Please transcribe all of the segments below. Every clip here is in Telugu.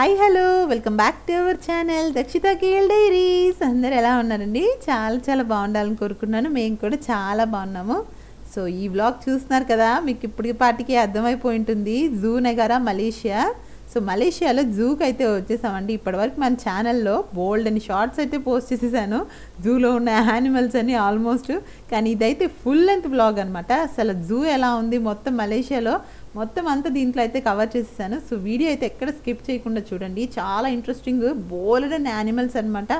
Hi hello welcome back to our channel Dakshitha KL diaries. అందరు ఎలా ఉన్నారండి? చాలా చాలా బాగుండాలని కోరుకున్నాను. మేము కూడా చాలా బాగున్నాము. సో ఈ వ్లాగ్ చూస్తున్నారు కదా, మీకు ఇప్పటికి పాటికి అర్థమైపోయి ఉంటుంది. Zoo నగరా Malaysia. సో మలేషియాలో జూకి అయితే వచ్చేసామండి. ఇప్పటివరకు మన ఛానల్లో బోల్డ్ అని షార్ట్స్ అయితే పోస్ట్ చేసేసాను, జూలో ఉన్న యానిమల్స్ అని ఆల్మోస్ట్. కానీ ఇదైతే ఫుల్ లెంత్ వ్లాగ్ అనమాట. అసలు జూ ఎలా ఉంది మొత్తం మలేషియాలో మొత్తం అంతా దీంట్లో అయితే కవర్ చేసేసాను. సో వీడియో అయితే ఎక్కడ స్కిప్ చేయకుండా చూడండి. చాలా ఇంట్రెస్టింగ్ బోల్డ్ అండ్ యానిమల్స్ అనమాట.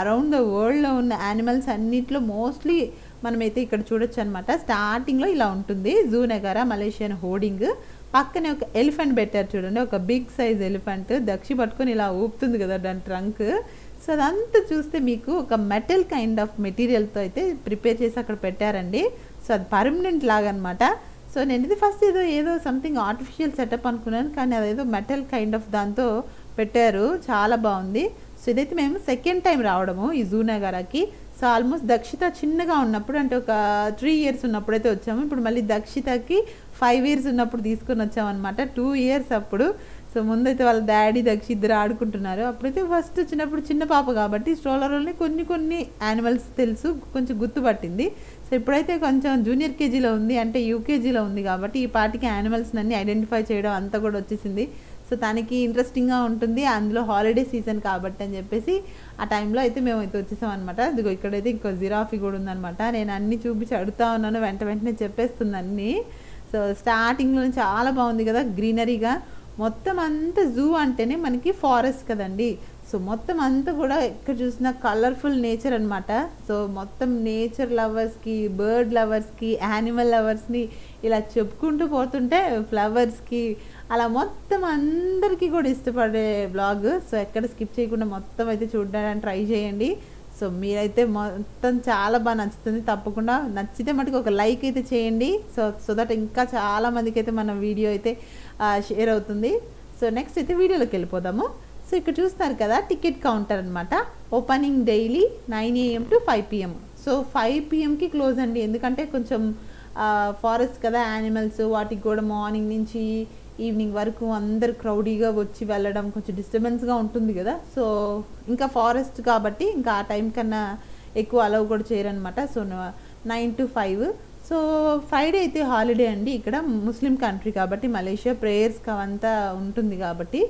అరౌండ్ ద వరల్డ్లో ఉన్న యానిమల్స్ అన్నిట్లో మోస్ట్లీ మనమైతే ఇక్కడ చూడొచ్చు అనమాట. స్టార్టింగ్లో ఇలా ఉంటుంది జూ నగరా మలేషియన్ హోర్డింగ్. పక్కనే ఒక ఎలిఫెంట్ పెట్టారు చూడండి, ఒక బిగ్ సైజ్ ఎలిఫెంట్. దక్షి పట్టుకొని ఇలా ఊపుతుంది కదా దాని ట్రంక్. సో అదంతా చూస్తే మీకు ఒక మెటల్ కైండ్ ఆఫ్ మెటీరియల్తో అయితే ప్రిపేర్ చేసి అక్కడ పెట్టారండి. సో అది పర్మనెంట్ లాగా అనమాట. సో నేను ఇది ఫస్ట్ ఏదో సంథింగ్ ఆర్టిఫిషియల్ సెటప్ అనుకున్నాను, కానీ అదేదో మెటల్ కైండ్ ఆఫ్ దాంతో పెట్టారు. చాలా బాగుంది. సో ఇదైతే మేము సెకండ్ టైం రావడము ఈ జూ నగరాకి. సో ఆల్మోస్ట్ దక్షిత చిన్నగా ఉన్నప్పుడు, అంటే ఒక 3 years ఉన్నప్పుడు అయితే వచ్చాము. ఇప్పుడు మళ్ళీ దక్షితకి 5 years ఉన్నప్పుడు తీసుకొని వచ్చామన్నమాట. 2 years అప్పుడు. సో ముందైతే వాళ్ళ డాడీ దక్షి ఇద్దరు ఆడుకుంటున్నారు. అప్పుడైతే ఫస్ట్ వచ్చినప్పుడు చిన్న పాప కాబట్టి స్ట్రోలర్లోనే కొన్ని యానిమల్స్ తెలుసు, కొంచెం గుర్తుపట్టింది. సో ఇప్పుడైతే కొంచెం జూనియర్ కేజీలో ఉంది, అంటే యూకేజీలో ఉంది కాబట్టి ఈ పాటికి యానిమల్స్ అన్ని ఐడెంటిఫై చేయడం అంతా కూడా వచ్చేసింది. సో తనకి ఇంట్రెస్టింగ్గా ఉంటుంది, అందులో హాలిడే సీజన్ కాబట్టి అని చెప్పేసి ఆ టైంలో అయితే మేము అయితే వచ్చేసాం అనమాట. ఇదిగో ఇక్కడైతే ఇంకో జిరాఫీ కూడా ఉందనమాట. నేను అన్నీ చూపించి అడుగుతా ఉన్నాను, వెంటనే చెప్పేస్తుంది అన్నీ. సో స్టార్టింగ్లో చాలా బాగుంది కదా గ్రీనరీగా. మొత్తం అంతా జూ అంటేనే మనకి ఫారెస్ట్ కదండి. సో మొత్తం అంతా కూడా ఎక్కడ చూసినా కలర్ఫుల్ నేచర్ అనమాట. సో మొత్తం నేచర్ లవర్స్కి, బర్డ్ లవర్స్కి, యానిమల్ లవర్స్ని ఇలా చెప్పుకుంటూ పోతుంటే ఫ్లవర్స్కి అలా మొత్తం అందరికీ కూడా ఇష్టపడే బ్లాగ్. సో ఎక్కడ స్కిప్ చేయకుండా మొత్తం అయితే చూడడానికి ట్రై చేయండి. సో మీరైతే మొత్తం చాలా బాగా నచ్చుతుంది. తప్పకుండా నచ్చితే మటుకు ఒక లైక్ అయితే చేయండి. సో దట్ ఇంకా చాలామందికి అయితే మన వీడియో అయితే షేర్ అవుతుంది. సో నెక్స్ట్ అయితే వీడియోలోకి వెళ్ళిపోదాము. సో ఇక్కడ చూస్తారు కదా టికెట్ కౌంటర్ అనమాట. Opening daily 9 AM to 5 PM. So 5 PMకి క్లోజ్ అండి, ఎందుకంటే కొంచెం ఫారెస్ట్ కదా యానిమల్స్, వాటికి కూడా మార్నింగ్ నుంచి ఈవినింగ్ వరకు అందరు క్రౌడీగా వచ్చి వెళ్ళడం కొంచెం డిస్టర్బెన్స్గా ఉంటుంది కదా. సో ఇంకా ఫారెస్ట్ కాబట్టి ఇంకా ఆ టైం కన్నా ఎక్కువ అలౌ కూడా చేయరనమాట. So 9 to 5. సో ఫ్రైడే అయితే హాలిడే అండి. ఇక్కడ ముస్లిం కంట్రీ కాబట్టి మలేషియా ప్రేయర్స్కి అవంతా ఉంటుంది కాబట్టి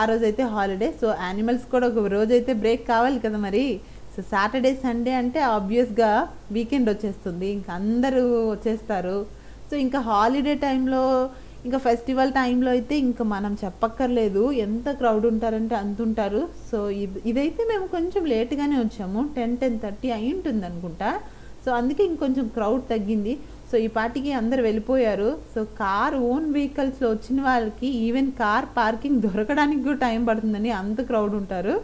ఆ రోజు అయితే హాలిడే. సో యానిమల్స్ కూడా ఒక రోజు అయితే బ్రేక్ కావాలి కదా మరి. సో సాటర్డే సండే అంటే ఆబ్వియస్గా వీకెండ్ వచ్చేస్తుంది, ఇంకా అందరూ వచ్చేస్తారు. సో ఇంకా హాలిడే టైంలో, ఇంకా ఫెస్టివల్ టైంలో అయితే ఇంకా మనం చెప్పక్కర్లేదు, ఎంత క్రౌడ్ ఉంటారంటే అంత ఉంటారు. సో ఇదైతే మేము కొంచెం లేట్గానే వచ్చాము, 10-10:30 అయి ఉంటుంది అనుకుంటా. సో అందుకే ఇంకొంచెం క్రౌడ్ తగ్గింది. సో ఈ పార్టీకి అందరు వెళ్ళిపోయారు. సో ఓన్ వెహికల్స్లో వచ్చిన వాళ్ళకి ఈవెన్ కార్ పార్కింగ్ దొరకడానికి కూడా టైం పడుతుందని అంత క్రౌడ్ ఉంటారు.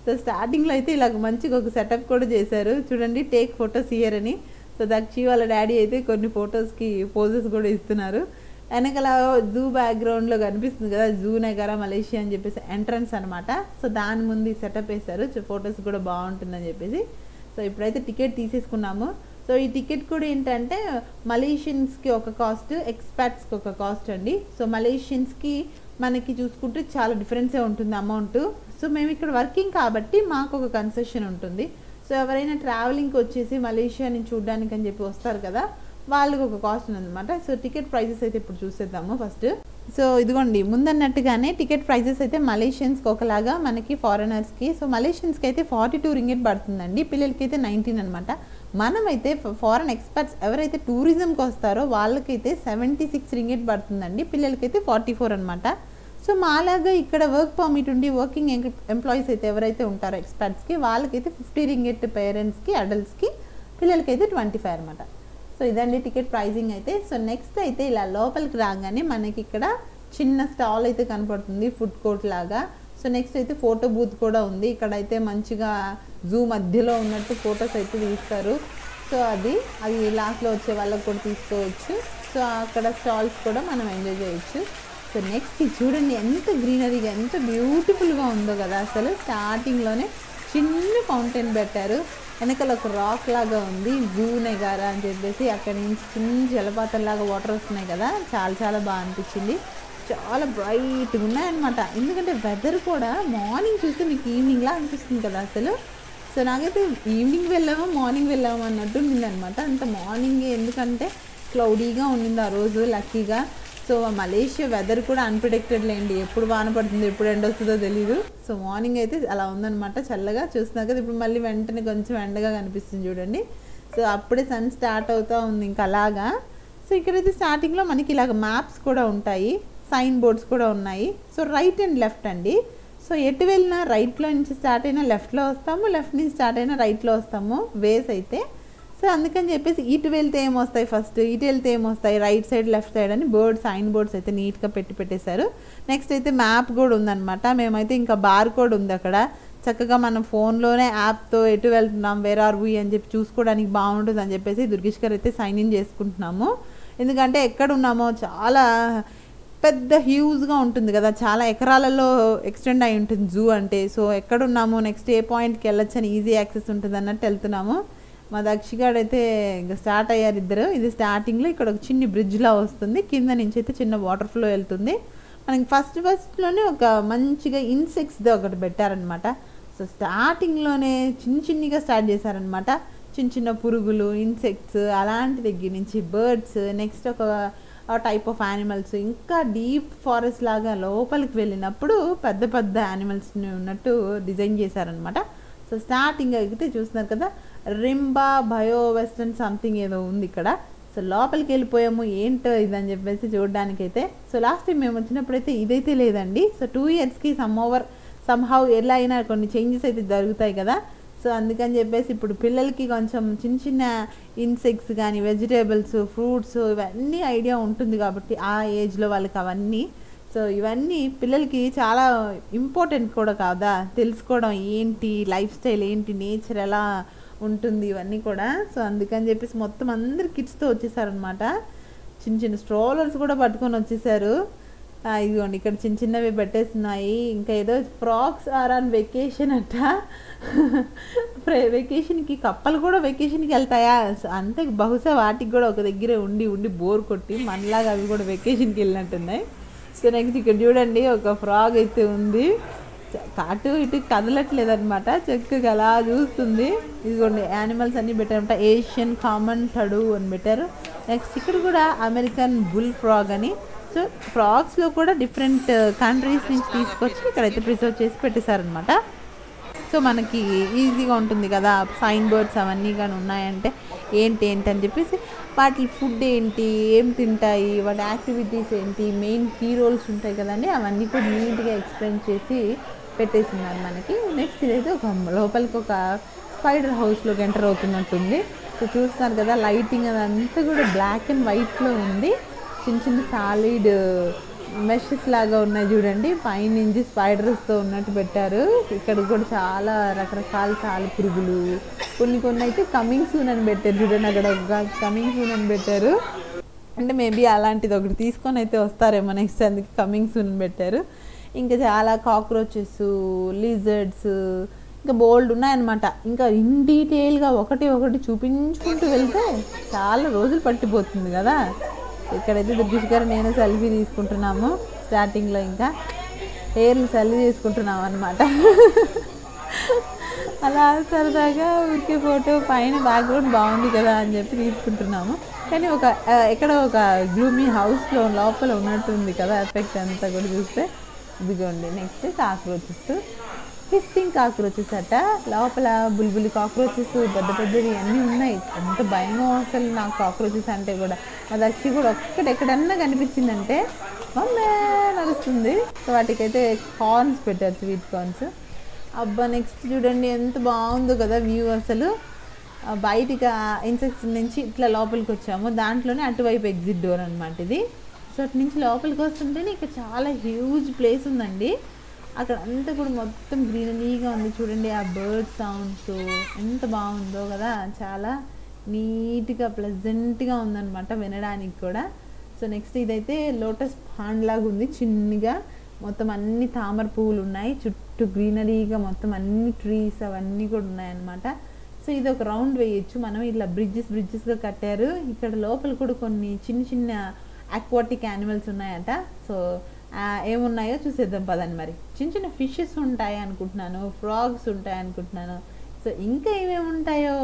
సో స్టార్టింగ్లో అయితే ఇలాగ మంచిగా ఒక సెటప్ కూడా చేశారు చూడండి, టేక్ ఫొటోస్ హియర్ అని. సో దక్షి వాళ్ళ డాడీ అయితే కొన్ని ఫొటోస్కి పోజెస్ కూడా ఇస్తున్నారు. వెనకాల జూ బ్యాక్గ్రౌండ్లో కనిపిస్తుంది కదా జూ నగరా మలేషియా అని చెప్పేసి ఎంట్రన్స్ అనమాట. సో దాని ముందు సెటప్ వేశారు, ఫొటోస్ కూడా బాగుంటుందని చెప్పేసి. సో ఇప్పుడైతే టికెట్ తీసేసుకున్నాము. సో ఈ టికెట్ కూడా ఏంటంటే మలేషియన్స్కి ఒక కాస్ట్, ఎక్స్పాట్స్కి ఒక కాస్ట్ అండి. సో మలేషియన్స్కి మనకి చూసుకుంటే చాలా డిఫరెన్సే ఉంటుంది అమౌంట్. సో మేము ఇక్కడ వర్కింగ్ కాబట్టి మాకు ఒక కన్సెషన్ ఉంటుంది. సో ఎవరైనా ట్రావెలింగ్కి వచ్చేసి మలేషియాని చూడడానికి అని చెప్పి వస్తారు కదా, వాళ్ళకి ఒక కాస్ట్ ఉందన్నమాట. సో టికెట్ ప్రైజెస్ అయితే ఇప్పుడు చూసేద్దాము ఫస్ట్. సో ఇదిగోండి ముందన్నట్టుగానే టికెట్ ప్రైజెస్ అయితే మలేషియన్స్కి ఒకలాగా, మనకి ఫారినర్స్కి. సో మలేషియన్స్కి అయితే 42 రింగిట్ పడుతుందండి, పిల్లలకి అయితే 19 అనమాట. మనమైతే ఫారెన్ ఎక్స్పర్ట్స్ ఎవరైతే టూరిజంకి వస్తారో వాళ్ళకైతే 76 రింగిట్ పడుతుందండి, పిల్లలకైతే 44 అనమాట. సో మాలాగా ఇక్కడ వర్క్ పర్మిట్ ఉండి వర్కింగ్ ఎంప్లాయీస్ అయితే ఎవరైతే ఉంటారో ఎక్స్పర్ట్స్కి వాళ్ళకైతే 50 రింగిట్ పేరెంట్స్కి, అడల్ట్స్కి, పిల్లలకైతే 25 అనమాట. సో ఇదండి టికెట్ ప్రైజింగ్ అయితే. సో నెక్స్ట్ అయితే ఇలా లోపలికి రాగానే మనకి ఇక్కడ చిన్న స్టాల్ అయితే కనపడుతుంది, ఫుడ్ కోర్ట్ లాగా. సో నెక్స్ట్ అయితే ఫోటో బూత్ కూడా ఉంది. ఇక్కడైతే మంచిగా జూ మధ్యలో ఉన్నట్టు ఫొటోస్ అయితే తీస్తారు. సో అది లాస్ట్లో వచ్చే వాళ్ళకి కూడా తీసుకోవచ్చు. సో అక్కడ స్టాల్స్ కూడా మనం ఎంజాయ్ చేయొచ్చు. సో నెక్స్ట్ చూడండి ఎంత గ్రీనరీగా, ఎంత బ్యూటిఫుల్గా ఉందో కదా. అసలు స్టార్టింగ్లోనే చిన్న ఫౌంటైన్ పెట్టారు, వెనకాల ఒక రాక్ లాగా ఉంది, జూ నగరా అని చెప్పేసి. అక్కడి నుంచి చిన్న జలపాతం లాగా వాటర్ వస్తున్నాయి కదా, చాలా బాగా అనిపించింది. చాలా బ్రైట్గా ఉన్నాయన్నమాట. ఎందుకంటే వెదర్ కూడా మార్నింగ్ చూస్తే మీకు ఈవినింగ్లా అనిపిస్తుంది కదా అసలు. సో నాకైతే ఈవినింగ్ వెళ్ళామో మార్నింగ్ వెళ్ళామో అన్నట్టు ఉండిందనమాట. అంత మార్నింగ్ ఎందుకంటే క్లౌడీగా ఉండింది ఆ రోజు లక్కీగా. సో మలేషియా వెదర్ కూడా అన్ప్రిడిక్టెడ్ లేండి, ఎప్పుడు వాన పడుతుంది ఎప్పుడు ఎండ వస్తుందో తెలీదు. సో మార్నింగ్ అయితే అలా ఉందన్నమాట, చల్లగా చూస్తున్నారు కదా. ఇప్పుడు మళ్ళీ వెంటనే కొంచెం ఎండగా కనిపిస్తుంది చూడండి. సో అప్పుడే సన్ స్టార్ట్ అవుతూ ఉంది ఇంకా అలాగా. సో ఇక్కడైతే స్టార్టింగ్లో మనకి ఇలాగ మ్యాప్స్ కూడా ఉంటాయి, సైన్ బోర్డ్స్ కూడా ఉన్నాయి. సో రైట్ అండ్ లెఫ్ట్ అండి. సో ఎటు వెళ్ళినా రైట్లో నుంచి స్టార్ట్ అయినా లెఫ్ట్లో వస్తాము, లెఫ్ట్ నుంచి స్టార్ట్ అయినా రైట్లో వస్తాము వేస్ అయితే. సో అందుకని చెప్పేసి ఇటు వెళ్తే ఏమొస్తాయి ఫస్ట్, ఇటు వెళ్తే ఏమొస్తాయి, రైట్ సైడ్ లెఫ్ట్ సైడ్ అని సైన్ బోర్డ్స్ అయితే నీట్గా పెట్టేశారు. నెక్స్ట్ అయితే మ్యాప్ కూడా ఉందన్నమాట. మేమైతే ఇంకా బార్ కోడ్ ఉంది అక్కడ, చక్కగా మనం ఫోన్లోనే యాప్తో ఎటు వెళ్తున్నాం వేర్ ఆర్ వి అని చెప్పి చూసుకోవడానికి బాగుంటుంది అని చెప్పేసి దుర్గేష్ గారు అయితే సైన్ ఇన్ చేసుకుంటున్నాము. ఎందుకంటే ఎక్కడ ఉన్నామో చాలా పెద్ద హ్యూజ్గా ఉంటుంది కదా, చాలా ఎకరాలలో ఎక్స్టెండ్ అయి ఉంటుంది జూ అంటే. సో ఎక్కడున్నాము, నెక్స్ట్ ఏ పాయింట్కి వెళ్ళొచ్చు అని ఈజీ యాక్సెస్ ఉంటుంది అన్నట్టు వెళ్తున్నాము. మా దక్షిగాడు అయితే ఇంకా స్టార్ట్ అయ్యారు ఇద్దరు. ఇది స్టార్టింగ్లో ఇక్కడ ఒక చిన్న బ్రిడ్జ్లా వస్తుంది, కింద నుంచి అయితే చిన్న వాటర్ ఫ్లో వెళ్తుంది. మనకి ఫస్ట్లోనే ఒక మంచిగా ఇన్సెక్ట్స్ది ఒకటి పెట్టారనమాట. సో స్టార్టింగ్లోనే చిన్నగా స్టార్ట్ చేశారనమాట. చిన్న పురుగులు, ఇన్సెక్ట్స్ అలాంటి దగ్గర నుంచి బర్డ్స్, నెక్స్ట్ ఒక టైప్ ఆఫ్ యానిమల్స్, ఇంకా డీప్ ఫారెస్ట్ లాగా లోపలికి వెళ్ళినప్పుడు పెద్ద యానిమల్స్ని ఉన్నట్టు డిజైన్ చేశారనమాట. సో స్టార్టింగ్ అయితే చూస్తున్నారు కదా, రింబా బయో వెస్టర్న్ సంథింగ్ ఏదో ఉంది ఇక్కడ. సో లోపలికి వెళ్ళిపోయాము, ఏంటో ఇదని చెప్పేసి చూడడానికైతే. సో లాస్ట్ టైం మేము వచ్చినప్పుడైతే ఇదైతే లేదండి. సో 2 yearsకి సమ్హౌ ఎలా అయినా కొన్ని చేంజెస్ అయితే జరుగుతాయి కదా. సో అందుకని చెప్పేసి ఇప్పుడు పిల్లలకి కొంచెం చిన్న ఇన్సెక్ట్స్ కానీ వెజిటేబుల్స్, ఫ్రూట్స్ ఇవన్నీ ఐడియా ఉంటుంది కాబట్టి ఆ ఏజ్లో వాళ్ళకి అవన్నీ. సో ఇవన్నీ పిల్లలకి చాలా ఇంపార్టెంట్ కూడా కాదా, తెలుసుకోవడం ఏంటి లైఫ్ స్టైల్ ఏంటి, నేచర్ ఎలా ఉంటుంది ఇవన్నీ కూడా. సో అందుకని చెప్పేసి మొత్తం అందరు కిడ్స్తో వచ్చేసారనమాట. చిన్న స్ట్రోలర్స్ కూడా పట్టుకొని వచ్చేసారు. ఇదిగోండి ఇక్కడ చిన్నవి పెట్టేస్తున్నాయి. ఇంకా ఏదో ఫ్రాక్స్ ఆర్ ఆన్ వెకేషన్ అట్ట. వెకేషన్కి కప్పలు కూడా వెకేషన్కి వెళ్తాయా అంతే, బహుశా వాటికి కూడా ఒక దగ్గరే ఉండి బోర్ కొట్టి మనలాగా అవి కూడా వెకేషన్కి వెళ్ళినట్టున్నాయి. సో నెక్స్ట్ ఇక్కడ చూడండి ఒక ఫ్రాగ్ అయితే ఉంది, అటు ఇటు కదలట్లేదు అనమాట, చక్కగా అలా చూస్తుంది. ఇదిగోండి యానిమల్స్ అన్నీ పెట్టారనమాట, ఏషియన్ కామన్ టడు అని పెట్టారు. నెక్స్ట్ ఇక్కడ కూడా అమెరికన్ బుల్ ఫ్రాగ్ అని. సో ఫ్రాగ్స్లో కూడా డిఫరెంట్ కంట్రీస్ నుంచి తీసుకొచ్చి ఇక్కడైతే ప్రిజర్వ్ చేసి పెట్టేశారనమాట. సో మనకి ఈజీగా ఉంటుంది కదా, సైన్ బోర్డ్స్ అవన్నీ కానీ ఉన్నాయంటే ఏంటి అని చెప్పేసి వాటి ఫుడ్ ఏంటి, ఏం తింటాయి, వాటి యాక్టివిటీస్ ఏంటి, మెయిన్ కీ రోల్స్ ఉంటాయి కదండి, అవన్నీ కూడా నీట్గా ఎక్స్ప్లెయిన్ చేసి పెట్టేస్తున్నారు మనకి. నెక్స్ట్ ఇదైతే ఒక లోపలికి ఒక స్పైడర్ హౌస్లోకి ఎంటర్ అవుతున్నట్టుంది. సో చూస్తున్నారు కదా లైటింగ్ అదంతా కూడా బ్లాక్ అండ్ వైట్లో ఉంది. చిన్న సాలిడ్ మెషెస్ లాగా ఉన్నాయి చూడండి, పైనుంచి స్పైడర్స్తో ఉన్నట్టు పెట్టారు. ఇక్కడ కూడా చాలా రకరకాల పురుగులు, కొన్ని అయితే కమింగ్ సూన్ అని పెట్టారు చూడండి, అక్కడ ఒక కమింగ్ సూన్ అని పెట్టారు. అంటే మేబీ అలాంటిది ఒకటి తీసుకొని అయితే వస్తారేమో నెక్స్ట్, అందుకే కమింగ్ సూన్ అని పెట్టారు. ఇంకా చాలా కాక్రోచెస్, లిజర్డ్స్, ఇంకా బోల్డ్ ఉన్నాయన్నమాట. ఇంకా ఇన్ డీటెయిల్గా ఒకటి చూపించుకుంటూ వెళ్తే చాలా రోజులు పట్టిపోతుంది కదా. ఇక్కడైతే దుర్గేష్ గారు నేను సెల్ఫీ తీసుకుంటున్నాము. స్టార్టింగ్లో ఇంకా హెయిర్లు సెల్ఫీ తీసుకుంటున్నాము అనమాట. అలా సరదాగా ఊరికే ఫోటో పైన బ్యాక్గ్రౌండ్ బాగుంది కదా అని చెప్పి తీసుకుంటున్నాము. కానీ ఎక్కడ ఒక గ్లూమీ హౌస్లో లోపల ఉన్నట్టుంది కదా ఎఫెక్ట్ అంతా కూడా చూస్తే. ఇదిగోండి నెక్స్ట్ కాక్రోచెస్, హిస్సింగ్ కాక్రోచెస్ అట, లోపల బుల్బులి కాక్రోచెస్ పెద్దవి అన్నీ ఉన్నాయి. ఎంత భయమో అసలు నాకు కాక్రోచెస్ అంటే కూడా. మా దక్షి కూడా ఎక్కడన్నా కనిపించిందంటే మమ్మే నడుస్తుంది. సో వాటికైతే కార్న్స్ పెట్టారు, స్వీట్ కార్న్స్. అబ్బా నెక్స్ట్ చూడండి ఎంత బాగుందో కదా వ్యూ అసలు. బయటికి ఇన్సెక్ట్స్ నుంచి ఇట్లా లోపలికి వచ్చాము, దాంట్లోనే అటువైపు ఎగ్జిట్ డోర్ అనమాట ఇది. సో అటు నుంచి లోపలికి వస్తుంటేనే ఇక్కడ చాలా హ్యూజ్ ప్లేస్ ఉందండి. అక్కడ అంతా కూడా మొత్తం గ్రీనరీగా ఉంది చూడండి. ఆ బర్డ్ సౌండ్స్ ఎంత బాగుందో కదా, చాలా నీట్గా ప్లెజెంట్గా ఉందన్నమాట వినడానికి కూడా. సో నెక్స్ట్ ఇదైతే లోటస్ పాండ్ లాగా ఉంది, చిన్నగా మొత్తం అన్ని తామర పువ్వులు ఉన్నాయి, చుట్టూ గ్రీనరీగా మొత్తం అన్ని ట్రీస్ అవన్నీ కూడా ఉన్నాయన్నమాట. సో ఇది ఒక రౌండ్ వేయచ్చు మనం, ఇట్లా బ్రిడ్జెస్గా కట్టారు. ఇక్కడ లోపల కూడా కొన్ని చిన్న అక్వాటిక్ యానిమల్స్ ఉన్నాయట. సో ఏమున్నాయో చూసేద్దాం పదండి. మరి చిన్న చిన్న ఫిషెస్ ఉంటాయి అనుకుంటున్నాను, ఫ్రాగ్స్ ఉంటాయి అనుకుంటున్నాను. సో ఇంకా ఏమేమి ఉంటాయో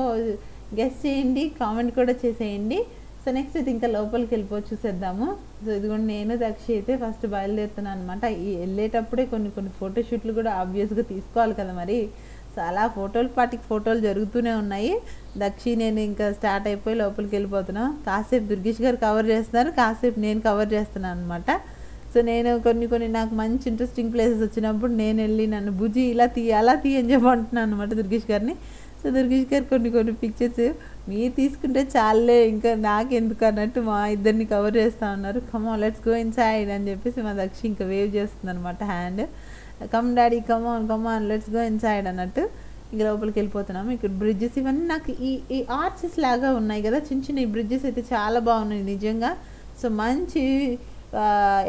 గెస్ చేయండి, కామెంట్ కూడా చేసేయండి. సో నెక్స్ట్ అయితే ఇంకా లోపలికి వెళ్ళిపోయి చూసేద్దాము. సో ఇదిగోండి నేను దక్షి అయితే ఫస్ట్ బయలుదేరుతున్నాను అనమాట. ఈ వెళ్ళేటప్పుడే కొన్ని ఫోటోషూట్లు కూడా ఆబ్వియస్గా తీసుకోవాలి కదా మరి. సో అలా ఫోటోలు జరుగుతూనే ఉన్నాయి. దక్షి నేను ఇంకా స్టార్ట్ అయిపోయి లోపలికి వెళ్ళిపోతున్నాను. కాసేపు దుర్గేష్ గారు కవర్ చేస్తున్నారు, కాసేపు నేను కవర్ చేస్తున్నాను అనమాట. సో నేను కొన్ని నాకు మంచి ఇంట్రెస్టింగ్ ప్లేసెస్ వచ్చినప్పుడు నేను వెళ్ళి నన్ను బుజ్జి ఇలా అలా అని చెప్పి అంటున్నాను అనమాట దుర్గేష్ గారిని. సో దుర్గేష్ గారు కొన్ని పిక్చర్స్ మీరు తీసుకుంటే చాలే ఇంకా నాకెందుకు అన్నట్టు మా ఇద్దరిని కవర్ చేస్తూ ఉన్నారు. Come on let's go in side అని చెప్పేసి మా దక్షి ఇంకా వేవ్ చేస్తుంది అనమాట hand. Come daddy come on let's go in side అన్నట్టు ఇంక లోపలికి వెళ్ళిపోతున్నాము. ఇక్కడ బ్రిడ్జెస్ ఇవన్నీ నాకు ఈ ఆర్చెస్ లాగా ఉన్నాయి కదా, చిన్న ఈ బ్రిడ్జెస్ అయితే చాలా బాగున్నాయి నిజంగా. సో మంచి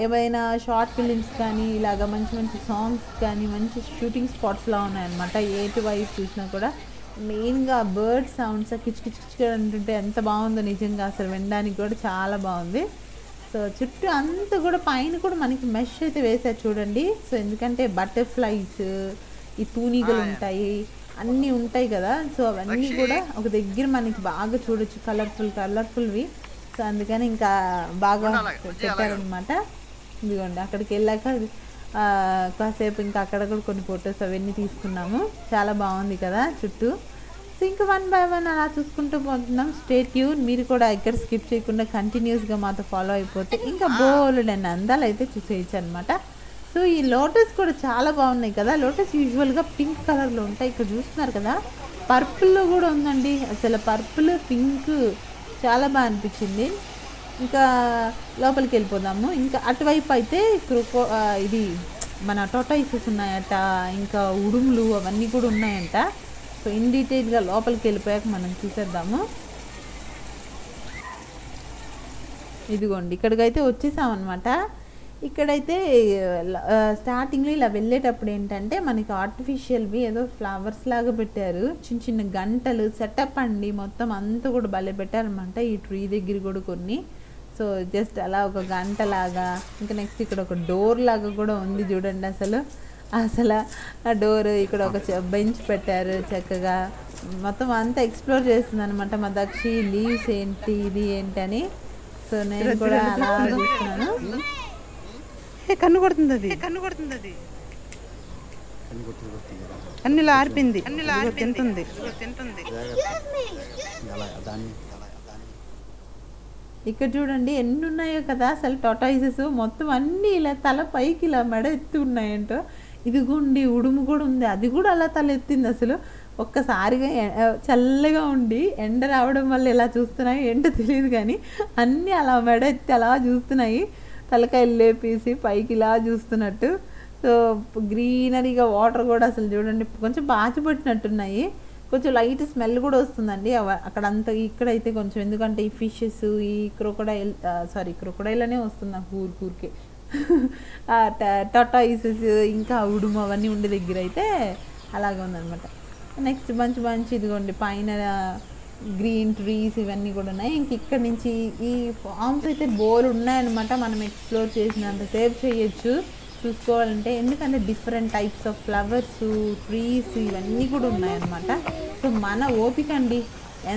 ఏమైనా షార్ట్ ఫిలిమ్స్ కానీ ఇలాగ మంచి సాంగ్స్ కానీ మంచి షూటింగ్ స్పాట్స్లా ఉన్నాయన్నమాట. ఎటువైపు చూసినా కూడా మెయిన్గా బర్డ్ సౌండ్స్ కిచకిచకిచగా అంటుంటే ఎంత బాగుందో నిజంగా, అసలు వినడానికి కూడా చాలా బాగుంది. సో చుట్టూ అంతా కూడా పైన కూడా మనకి మెష్ అయితే వేసారు చూడండి. సో ఎందుకంటే బటర్ఫ్లైస్, ఈ తూనీగలు ఉంటాయి, అన్నీ ఉంటాయి కదా. సో అవన్నీ కూడా ఒక దగ్గర మనకి బాగా చూడొచ్చు, కలర్ఫుల్వి. సో అందుకని ఇంకా బాగా పెట్టారనమాట. ఇదిగోండి అక్కడికి వెళ్ళాక కాసేపు ఇంకా అక్కడ కూడా కొన్ని ఫొటోస్ అవన్నీ తీసుకున్నాము. చాలా బాగుంది కదా చుట్టూ. సో ఇంకా 1 by 1 అలా చూసుకుంటూ పోతున్నాం. స్టే ట్యూన్, మీరు కూడా ఎక్కడ స్కిప్ చేయకుండా కంటిన్యూస్గా మాతో ఫాలో అయిపోతే ఇంకా బోల్డ్ అండ్ అందాలు అయితే చూసేయచ్చు అనమాట. సో ఈ లోటస్ కూడా చాలా బాగున్నాయి కదా. లోటస్ యూజువల్గా పింక్ కలర్లో ఉంటాయి, ఇక్కడ చూస్తున్నారు కదా పర్పుల్లో కూడా ఉందండి. అసలు పర్పుల్ పింక్ చాలా బాగా అనిపించింది. ఇంకా లోపలికి వెళ్ళిపోదాము. ఇంకా అటువైపు అయితే ఇది మన టోటాయిసెస్ ఉన్నాయట, ఇంకా ఉడుములు అవన్నీ కూడా ఉన్నాయంట. సో ఇన్ డీటెయిల్గా లోపలికి వెళ్ళిపోయాక మనం చూసేద్దాము. ఇదిగోండి ఇక్కడికైతే వచ్చేసామన్నమాట. ఇక్కడైతే స్టార్టింగ్లో ఇలా వెళ్ళేటప్పుడు ఏంటంటే మనకి ఆర్టిఫిషియల్వి ఏదో ఫ్లవర్స్ లాగా పెట్టారు, చిన్న గంటలు సెటప్ అండి, మొత్తం అంతా కూడా భలే పెట్టారనమాట. ఈ ట్రీ దగ్గర కూడా కొన్ని. సో జస్ట్ అలా ఒక గంట లాగా, ఇంకా నెక్స్ట్ ఇక్కడ ఒక డోర్ లాగా కూడా ఉంది చూడండి. అసలు ఆ డోర్, ఇక్కడ ఒక బెంచ్ పెట్టారు చక్కగా. మొత్తం అంతా ఎక్స్ప్లోర్ చేస్తుంది అనమాట మా దక్షి. లీవ్స్ ఏంటి ఇది ఏంటని. సో నేను కూడా అలా చూస్తున్నాను. కన్ను కొడుతుంది అది అన్నిలా ఆర్పింది తింటుంది. ఇక్కడ చూడండి ఎన్ని ఉన్నాయో కదా అసలు టాటాయిసెస్. మొత్తం అన్నీ ఇలా తల పైకి ఇలా మెడ ఎత్తి ఉన్నాయంటో. ఇదిగోండి ఉడుము కూడా ఉంది, అది కూడా అలా తల ఎత్తింది. అసలు ఒక్కసారిగా చల్లగా ఉండి ఎండ రావడం వల్ల ఇలా చూస్తున్నాయి ఏంటో తెలియదు కానీ అన్నీ అలా మెడ ఎత్తి అలా చూస్తున్నాయి, తలకాయలు లేపేసి పైకి ఇలా చూస్తున్నట్టు. సో గ్రీనరీగా వాటర్ కూడా అసలు చూడండి కొంచెం బాచిపెట్టినట్టున్నాయి. కొంచెం లైట్ స్మెల్ కూడా వస్తుందండి అక్కడంతా. ఇక్కడైతే కొంచెం ఎందుకంటే ఈ ఫిషెస్, ఈ క్రొకడైల్ అనే వస్తుంది నాకు ఊరికే టాటాయిసెస్ ఇంకా ఉడుము అవన్నీ ఉండే దగ్గర అయితే అలాగే ఉందన్నమాట. నెక్స్ట్ మంచి ఇదిగోండి పైన గ్రీన్ ట్రీస్ ఇవన్నీ కూడా ఉన్నాయి. ఇంక ఇక్కడ నుంచి ఈ ఫామ్స్ అయితే బోర్ ఉన్నాయన్నమాట. మనం ఎక్స్ప్లోర్ చేసినంత సేవ్ చేయొచ్చు చూసుకోవాలంటే, ఎందుకంటే different types of flowers, trees ఇవన్నీ కూడా ఉన్నాయన్నమాట. సో మన ఓపిక అండి,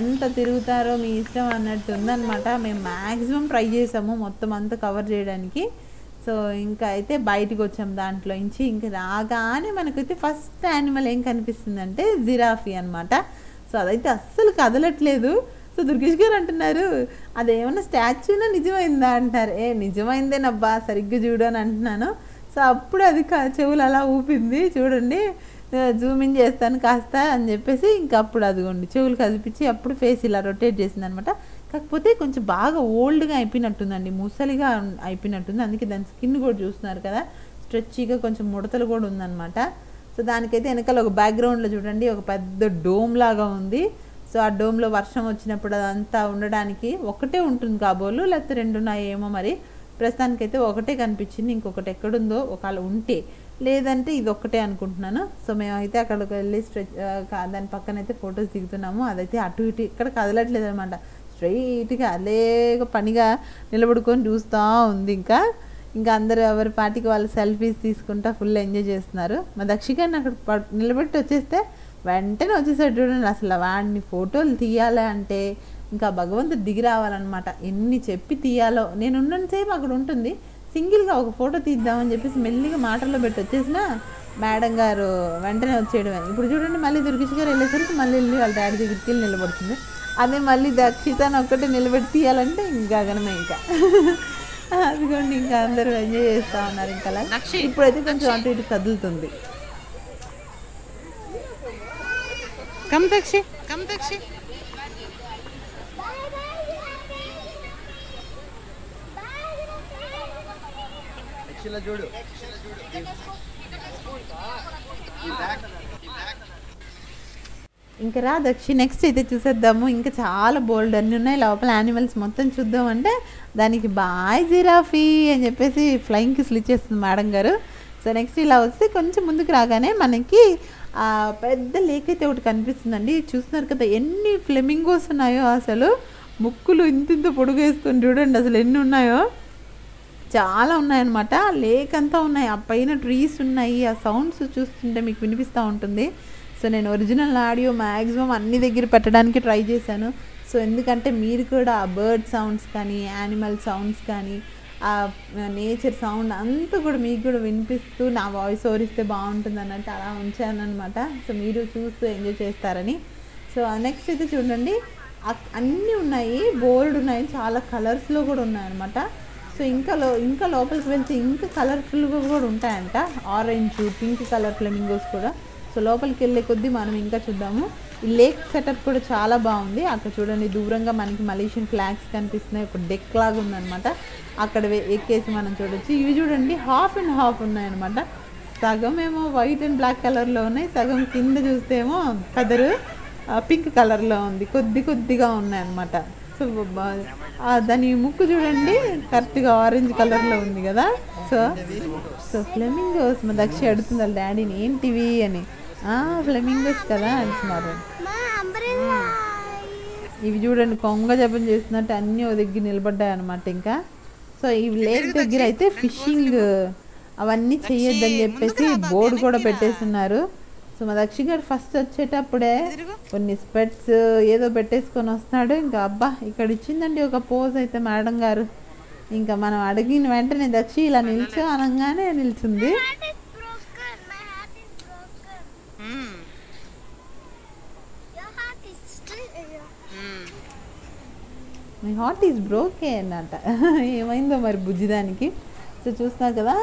ఎంత తిరుగుతారో మీ ఇష్టం అన్నట్టు ఉందన్నమాట. మేము మ్యాక్సిమం ట్రై చేసాము మొత్తం అంతా కవర్ చేయడానికి. సో ఇంకా అయితే బయటికి వచ్చాం దాంట్లో నుంచి. ఇంకా రాగానే మనకైతే ఫస్ట్ యానిమల్ ఏం కనిపిస్తుందంటే జిరాఫీ అనమాట. సో అదైతే అస్సలు కదలట్లేదు. సో దుర్గేష్ గారు అంటున్నారు అదేమన్నా స్టాచ్యూనా నిజమైందా అంటారు. నిజమైందేనబ్బా సరిగ్గా చూడు అని అంటున్నాను. సో అప్పుడు అది చెవులు అలా ఊపింది చూడండి, జూమ్ ఇన్ చేస్తాను కాస్త అని చెప్పేసి ఇంకా అప్పుడు అదిగోండి చెవులు కదిపించి అప్పుడు ఫేస్ ఇలా రొటేట్ చేసింది అనమాట. కాకపోతే కొంచెం బాగా ఓల్డ్గా అయిపోయినట్టుందండి, ముసలిగా అయిపోయినట్టుంది. అందుకే దాని స్కిన్ కూడా చూస్తున్నారు కదా స్ట్రెచ్గా కొంచెం ముడతలు కూడా ఉందన్నమాట. సో దానికైతే వెనకాల ఒక బ్యాక్గ్రౌండ్లో చూడండి ఒక పెద్ద డోమ్ లాగా ఉంది. సో ఆ డోమ్లో వర్షం వచ్చినప్పుడు అదంతా ఉండడానికి ఒకటే ఉంటుంది కాబోలు, లేకపోతే 2 ఉన్నాయి ఏమో మరి. ప్రస్తుతానికైతే ఒకటే కనిపించింది, ఇంకొకటి ఎక్కడుందో ఒకవేళ ఉంటే, లేదంటే ఇది ఒక్కటే అనుకుంటున్నాను. సో మేమైతే అక్కడికి వెళ్ళి దాని పక్కన అయితే ఫొటోస్ దిగుతున్నాము. అదైతే అటు ఇటు ఇక్కడ కదలట్లేదు అనమాట, స్ట్రైట్గా అదే పనిగా నిలబడుకొని చూస్తూ ఉంది. ఇంకా ఇంకా అందరూ ఎవరి పార్టీకి వాళ్ళు సెల్ఫీస్ తీసుకుంటా ఫుల్ ఎంజాయ్ చేస్తున్నారు. మా దక్షికాన్ని అక్కడ నిలబెట్టి వచ్చేస్తే వెంటనే వచ్చేసాడు చూడండి. అసలు వాడిని ఫోటోలు తీయాలి అంటే ఇంకా భగవంతుడు దిగి రావాలన్నమాట. ఎన్ని చెప్పి తీయాలో, నేను ఉన్నంతసేపు అక్కడ ఉంటుంది. సింగిల్గా ఒక ఫోటో తీద్దామని చెప్పేసి మెల్లిగా మాటల్లో పెట్టి వచ్చేసిన మేడం గారు వెంటనే వచ్చేయడమే. ఇప్పుడు చూడండి మళ్ళీ దుర్గేష్ గారు వెళ్ళేసరికి మళ్ళీ వెళ్ళి వాళ్ళ డాడీ దగ్గరికి వెళ్ళి నిలబడుతుంది. అదే మళ్ళీ దక్షితను ఒక్కటే నిలబెట్టి తీయాలంటే ఇంకా గగనమే ఇంకా. అదిగోండి ఇంకా అందరూ ఎంజాయ్ చేస్తూ ఉన్నారు. ఇంకా ఇప్పుడైతే కొంచెం అటు ఇటు కదులుతుంది. Come దక్షి, come దక్షి. చూడు ఇంకా రా దక్షి నెక్స్ట్ అయితే చూసేద్దాము. ఇంకా చాలా బోల్డ్ అన్నీ ఉన్నాయి లోపల. యానిమల్స్ మొత్తం చూద్దామంటే దానికి బాయ్ జిరాఫీ అని చెప్పేసి ఫ్లయింగ్ కిస్లు ఇచ్చేస్తుంది మేడం గారు. సో నెక్స్ట్ ఇలా వస్తే కొంచెం ముందుకు రాగానే మనకి పెద్ద లేక్ అయితే ఒకటి కనిపిస్తుందండి. చూస్తున్నారు కదా ఎన్ని ఫ్లెమింగోస్ ఉన్నాయో, అసలు ముక్కులు ఇంత పొడుగు వేసుకొని చూడండి అసలు ఎన్ని ఉన్నాయో. చాలా ఉన్నాయన్నమాట. లేక్ అంతా ఉన్నాయి, ఆ పైన ట్రీస్ ఉన్నాయి. ఆ సౌండ్స్ చూస్తుంటే మీకు వినిపిస్తూ ఉంటుంది. సో నేను ఒరిజినల్ ఆడియో మ్యాక్సిమం అన్ని దగ్గర పెట్టడానికి ట్రై చేశాను. సో ఎందుకంటే మీరు కూడా ఆ బర్డ్ సౌండ్స్ కానీ యానిమల్ సౌండ్స్ కానీ ఆ నేచర్ సౌండ్ అంతా కూడా మీకు కూడా వినిపిస్తూ నా వాయిస్ ఓవర్ ఇస్తే బాగుంటుంది అన్నట్టు అలా ఉంచాను అనమాట. సో మీరు చూస్తూ ఎంజాయ్ చేస్తారని. సో నెక్స్ట్ అయితే చూడండి అన్నీ ఉన్నాయి, బోల్డ్ ఉన్నాయి, చాలా కలర్స్లో కూడా ఉన్నాయన్నమాట. సో ఇంకా లోపలికి వెళ్తే ఇంకా కలర్ఫుల్గా కూడా ఉంటాయంట. ఆరెంజ్, పింక్ కలర్ ఫ్లెమింగోస్ కూడా. సో లోపలికి వెళ్ళే కొద్దీ మనం ఇంకా చూద్దాము. ఈ లేక్ సెటప్ కూడా చాలా బాగుంది. అక్కడ చూడండి దూరంగా మనకి మలేషియన్ ఫ్లాగ్స్ కనిపిస్తున్నాయి. ఒక డెక్ లాగా ఉందన్నమాట, అక్కడ ఎక్కేసి మనం చూడొచ్చు. ఇవి చూడండి హాఫ్ అండ్ హాఫ్ ఉన్నాయన్నమాట. సగం ఏమో వైట్ అండ్ బ్లాక్ కలర్లో ఉన్నాయి, సగం కింద చూస్తేమో కదరు పింక్ కలర్లో ఉంది, కొద్దిగా ఉన్నాయన్నమాట. సో దాని ముక్కు చూడండి కరెక్ట్గా ఆరెంజ్ కలర్లో ఉంది కదా. So flamingos. మా దక్షి అడుగుతుంది వాళ్ళ డాడీని ఏంటివి అని. ఫ్లెమింగోస్ కదా అంటున్నారు. ఇవి చూడండి కొంగ జపం చేస్తున్నట్టు అన్నీ ఓ దగ్గర నిలబడ్డాయి అనమాట. ఇంకా సో ఈ లేక్ దగ్గర అయితే ఫిషింగ్ అవన్నీ చెయ్యొద్దని చెప్పేసి బోర్డు కూడా పెట్టేస్తున్నారు. సో మా దక్షి గారు ఫస్ట్ వచ్చేటప్పుడే కొన్ని స్పెట్స్ ఏదో పెట్టేసుకొని వస్తున్నాడు. ఇంకా అబ్బా ఇక్కడ ఇచ్చిందండి ఒక పోజ్ అయితే మేడం గారు. ఇంకా మనం అడిగిన వెంటనే దక్షి ఇలా నిల్చో అనగానే నిల్చుంది. మై హార్ట్ ఈజ్ బ్రోకే అన్నట. ఏమైందో మరి బుజ్జిదానికి. సో చూస్తున్నారు కదా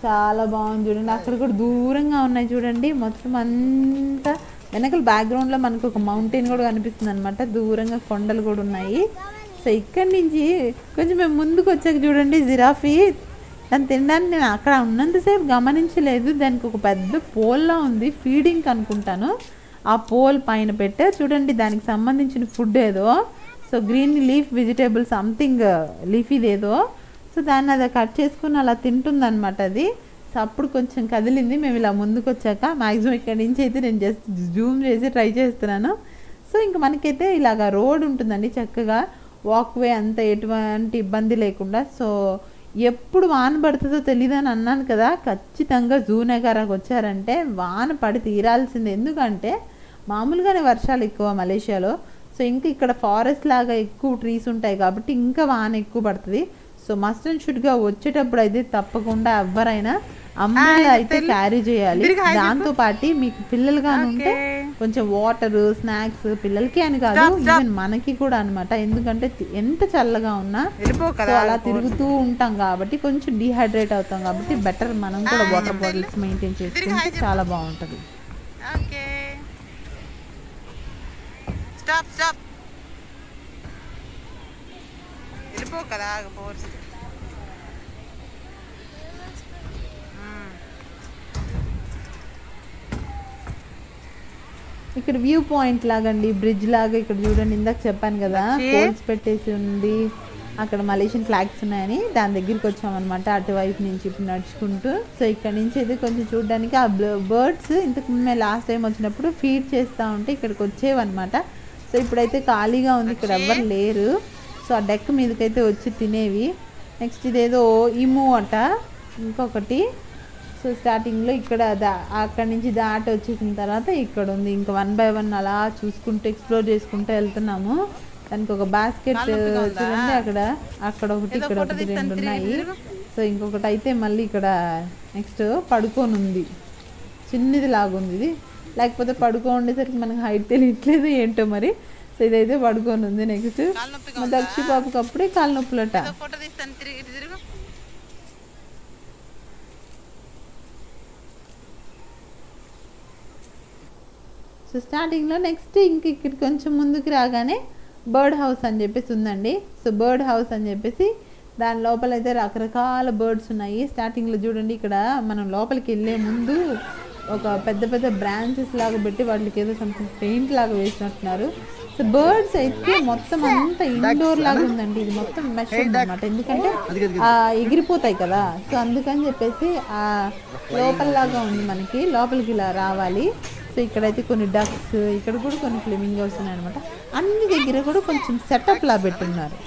చాలా బాగుంది చూడండి. అక్కడ కూడా దూరంగా ఉన్నాయి చూడండి. మొత్తం అంతా వెనకాల బ్యాక్గ్రౌండ్లో మనకు ఒక మౌంటైన్ కూడా కనిపిస్తుంది అనమాట. దూరంగా కొండలు కూడా ఉన్నాయి. సో ఇక్కడి నుంచి కొంచెం మేము ముందుకు వచ్చాక చూడండి జిరాఫీ దాన్ని తినడానికి నేను అక్కడ ఉన్నంతసేపు గమనించలేదు. దానికి ఒక పెద్ద పోల్లా ఉంది, ఫీడింగ్ అనుకుంటాను. ఆ పోల్ పైన పెట్టే చూడండి దానికి సంబంధించిన ఫుడ్ ఏదో. So green leaf vegetable something లీఫీది ఏదో. సో దాన్ని అది కట్ చేసుకుని అలా తింటుందన్నమాట అది. సో అప్పుడు కొంచెం కదిలింది. మేము ఇలా ముందుకు వచ్చాక మ్యాక్సిమం ఇక్కడి నుంచి అయితే నేను జస్ట్ జూమ్ చేసి ట్రై చేస్తున్నాను. సో ఇంకా మనకైతే ఇలాగ రోడ్ ఉంటుందండి చక్కగా, వాక్వే అంతా ఎటువంటి ఇబ్బంది లేకుండా. సో ఎప్పుడు వాన పడుతుందో తెలియదు అని అన్నాను కదా, ఖచ్చితంగా జూ నగరాకు వచ్చారంటే వాన పడి తీరాల్సిందే. ఎందుకంటే మామూలుగానే వర్షాలు ఎక్కువ మలేషియాలో. సో ఇంకా ఇక్కడ ఫారెస్ట్ లాగా ఎక్కువ ట్రీస్ ఉంటాయి కాబట్టి ఇంకా వాన ఎక్కువ పడుతుంది. సో మస్ట్ అండ్ షుడ్గా వచ్చేటప్పుడు అయితే తప్పకుండా ఎవరైనా అంబ్రెల్లా అయితే క్యారీ చేయాలి. దాంతో పాటు మీకు పిల్లలుగా ఉంటే కొంచెం వాటర్, స్నాక్స్ పిల్లలకి అని కాదు ఈవెన్ మనకి కూడా అనమాట. ఎందుకంటే ఎంత చల్లగా ఉన్నా అలా తిరుగుతూ ఉంటాం కాబట్టి కొంచెం డిహైడ్రేట్ అవుతాం కాబట్టి బెటర్ మనం కూడా వాటర్ బాటిల్స్ మెయింటైన్ చేసుకుంటే చాలా బాగుంటుంది. ఇక్కడ వ్యూ పాయింట్ లాగండి, బ్రిడ్జ్ లాగా. ఇక్కడ చూడండి ఇందాక చెప్పాను కదా పోల్స్ పెట్టేసి ఉంది, అక్కడ మలేషియన్ ఫ్లాగ్స్ ఉన్నాయని దాని దగ్గరికి వచ్చామన్నమాట అటువైపు నుంచి ఇప్పుడు నడుచుకుంటూ. సో ఇక్కడ నుంచి అయితే కొంచెం చూడడానికి ఆ బర్డ్స్ ఇంతకు ముందు లాస్ట్ టైం వచ్చినప్పుడు ఫీడ్ చేస్తూ ఉంటే ఇక్కడికి వచ్చేవన్నమాట. సో ఇప్పుడైతే ఖాళీగా ఉంది, ఇక్కడ ఎవ్వరు లేరు. సో ఆ డెక్ మీదకైతే వచ్చి తినేవి. నెక్స్ట్ ఇదేదో ఇమో అట ఇంకొకటి. సో స్టార్టింగ్లో ఇక్కడ అక్కడి నుంచి దాటి వచ్చేసిన తర్వాత ఇక్కడ ఉంది. ఇంకా 1 by 1 అలా చూసుకుంటూ ఎక్స్ప్లోర్ చేసుకుంటూ వెళ్తున్నాము. దానికి ఒక బాస్కెట్ చూడండి, అక్కడ ఒకటి ఇక్కడ ఒకటి 2 ఉన్నాయి. సో ఇంకొకటి అయితే మళ్ళీ ఇక్కడ నెక్స్ట్ పడుకొని ఉంది, చిన్నది లాగుంది ఇది. లేకపోతే పడుకొని ఉండేసరికి మనకు హైట్ తెలియట్లేదు ఏంటో మరి. సో ఇదైతే పడుకొని ఉంది. నెక్స్ట్ మా దక్షి పాపకి అప్పుడే కాలు నొప్పులట. సో స్టార్టింగ్లో నెక్స్ట్ ఇంక ఇక్కడ కొంచెం ముందుకు రాగానే బర్డ్ హౌస్ అని చెప్పేసి ఉందండి. సో బర్డ్ హౌస్ అని చెప్పేసి దాని లోపల అయితే రకరకాల బర్డ్స్ ఉన్నాయి. స్టార్టింగ్లో చూడండి, ఇక్కడ మనం లోపలికి వెళ్ళే ముందు ఒక పెద్ద పెద్ద బ్రాంచెస్ లాగా పెట్టి వాటికి ఏదో సంథింగ్ పెయింట్ లాగా వేసినట్టున్నారు. సో బర్డ్స్ అయితే మొత్తం అంతా ఇండోర్ లాగా ఉందండి. ఇది మొత్తం మెష్ అనమాట, ఎందుకంటే ఎగిరిపోతాయి కదా. సో అందుకని చెప్పేసి ఆ లోపలలాగా ఉంది, మనకి లోపలికి ఇలా రావాలి. సో ఇక్కడైతే కొన్ని డక్స్, ఇక్కడ కూడా కొన్ని ఫ్లెమింగోస్ ఉన్నాయి అనమాట. అన్ని దగ్గర కూడా కొంచెం సెటప్ లా పెట్టున్నారు.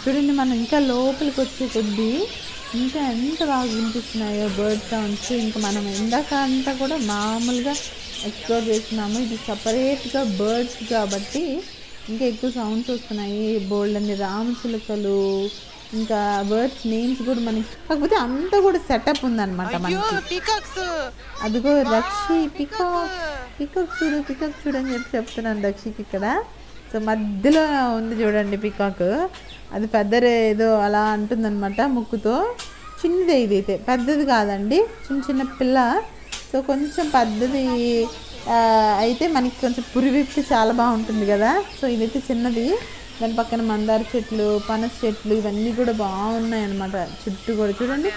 చూడండి, మనం ఇంకా లోపలికి వచ్చే కొద్దీ ఇంకా ఎంత బాగా వినిపిస్తున్నాయో బర్డ్ సౌండ్స్. ఇంకా మనం ఇందాక అంతా కూడా మామూలుగా ఎక్స్ప్లోర్ చేస్తున్నాము. ఇది సపరేట్గా బర్డ్స్ కాబట్టి ఇంకా ఎక్కువ సౌండ్స్ వస్తున్నాయి. బోల్డ్ అన్ని రామచిలుకలు, ఇంకా బర్డ్స్ నేమ్స్ కూడా మనకి, కాకపోతే అంతా కూడా సెటప్ ఉందన్నమాట మనకి. అదిగో రక్షి పికాక్ చూడు అని చెప్తున్నాను రక్షికి ఇక్కడ. సో మధ్యలో ఉంది చూడండి పికాక్. అది పెద్దది ఏదో అలా అంటుందన్నమాట ముక్కుతో. చిన్నదే, ఇదైతే పెద్దది కాదండి, చిన్న పిల్ల. సో కొంచెం పెద్దది అయితే మనకి కొంచెం పురివిప్పి చాలా బాగుంటుంది కదా. సో ఇదైతే చిన్నది. దాని పక్కన మందార చెట్లు, పనస చెట్లు ఇవన్నీ కూడా బాగున్నాయి అన్నమాట. చుట్టూ కూడా చూడండి,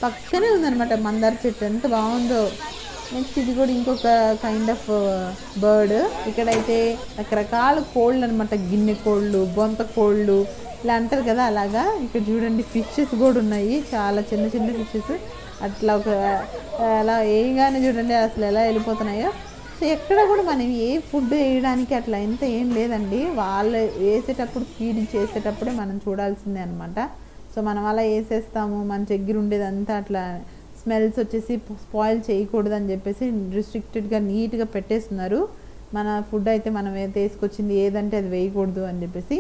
పక్కనే ఉందన్నమాట మందార చెట్టు, ఎంత బాగుందో. నెక్స్ట్ ఇది కూడా ఇంకొక కైండ్ ఆఫ్ బర్డ్. ఇక్కడైతే రకరకాల కోళ్ళు అనమాట, గిన్నె కోళ్ళు, బొంత కోళ్ళు ఇలా అంటారు కదా, అలాగా. ఇక్కడ చూడండి ఫిషెస్ కూడా ఉన్నాయి, చాలా చిన్న ఫిషెస్. అట్లా ఒక అలా వేయగానే చూడండి అసలు ఎలా వెళ్ళిపోతున్నాయో. సో ఎక్కడ కూడా మనం ఏ ఫుడ్ వేయడానికి అట్లా ఎంత ఏం లేదండి. వాళ్ళు వేసేటప్పుడు ఫీడ్ చేసేటప్పుడే మనం చూడాల్సిందే అనమాట. సో మనం అలా వేసేస్తాము, మన దగ్గర ఉండేదంతా అట్లా స్మెల్స్ వచ్చేసి స్పాయిల్ చేయకూడదు అని చెప్పేసి రిస్ట్రిక్టెడ్గా నీట్గా పెట్టేస్తున్నారు. మన ఫుడ్ అయితే మనం తీసుకొచ్చింది ఏదంటే అది వేయకూడదు అని చెప్పేసి.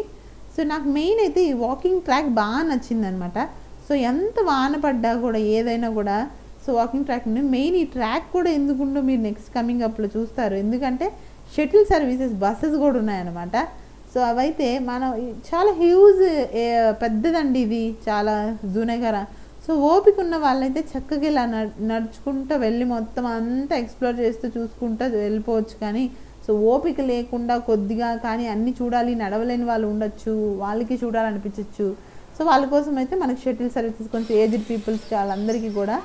సో నాకు మెయిన్ అయితే ఈ వాకింగ్ ట్రాక్ బాగా నచ్చింది అనమాట. సో ఎంత వాన పడ్డా కూడా ఏదైనా కూడా సో వాకింగ్ ట్రాక్ మెయిన్ ఈ ట్రాక్ కూడా ఎందుకుండో మీరు నెక్స్ట్ కమింగ్ అప్లో చూస్తారు. ఎందుకంటే షటిల్ సర్వీసెస్ బస్సెస్ కూడా ఉన్నాయన్నమాట. సో అవైతే మనం చాలా హ్యూజ్ పెద్దదండి ఇది, చాలా జూనేగర. సో ఓపిక ఉన్న వాళ్ళైతే చక్కగా ఇలా నడుచుకుంటూ వెళ్ళి మొత్తం అంతా ఎక్స్ప్లోర్ చేస్తూ చూసుకుంటూ వెళ్ళిపోవచ్చు. కానీ సో ఓపిక లేకుండా కొద్దిగా కానీ అన్నీ చూడాలి, నడవలేని వాళ్ళు ఉండొచ్చు, వాళ్ళకి చూడాలనిపించవచ్చు. సో వాళ్ళ కోసం అయితే మనకి షటిల్ సర్వీసెస్ కొంచెం ఏజ్డ్ పీపుల్స్కి వాళ్ళందరికీ కూడా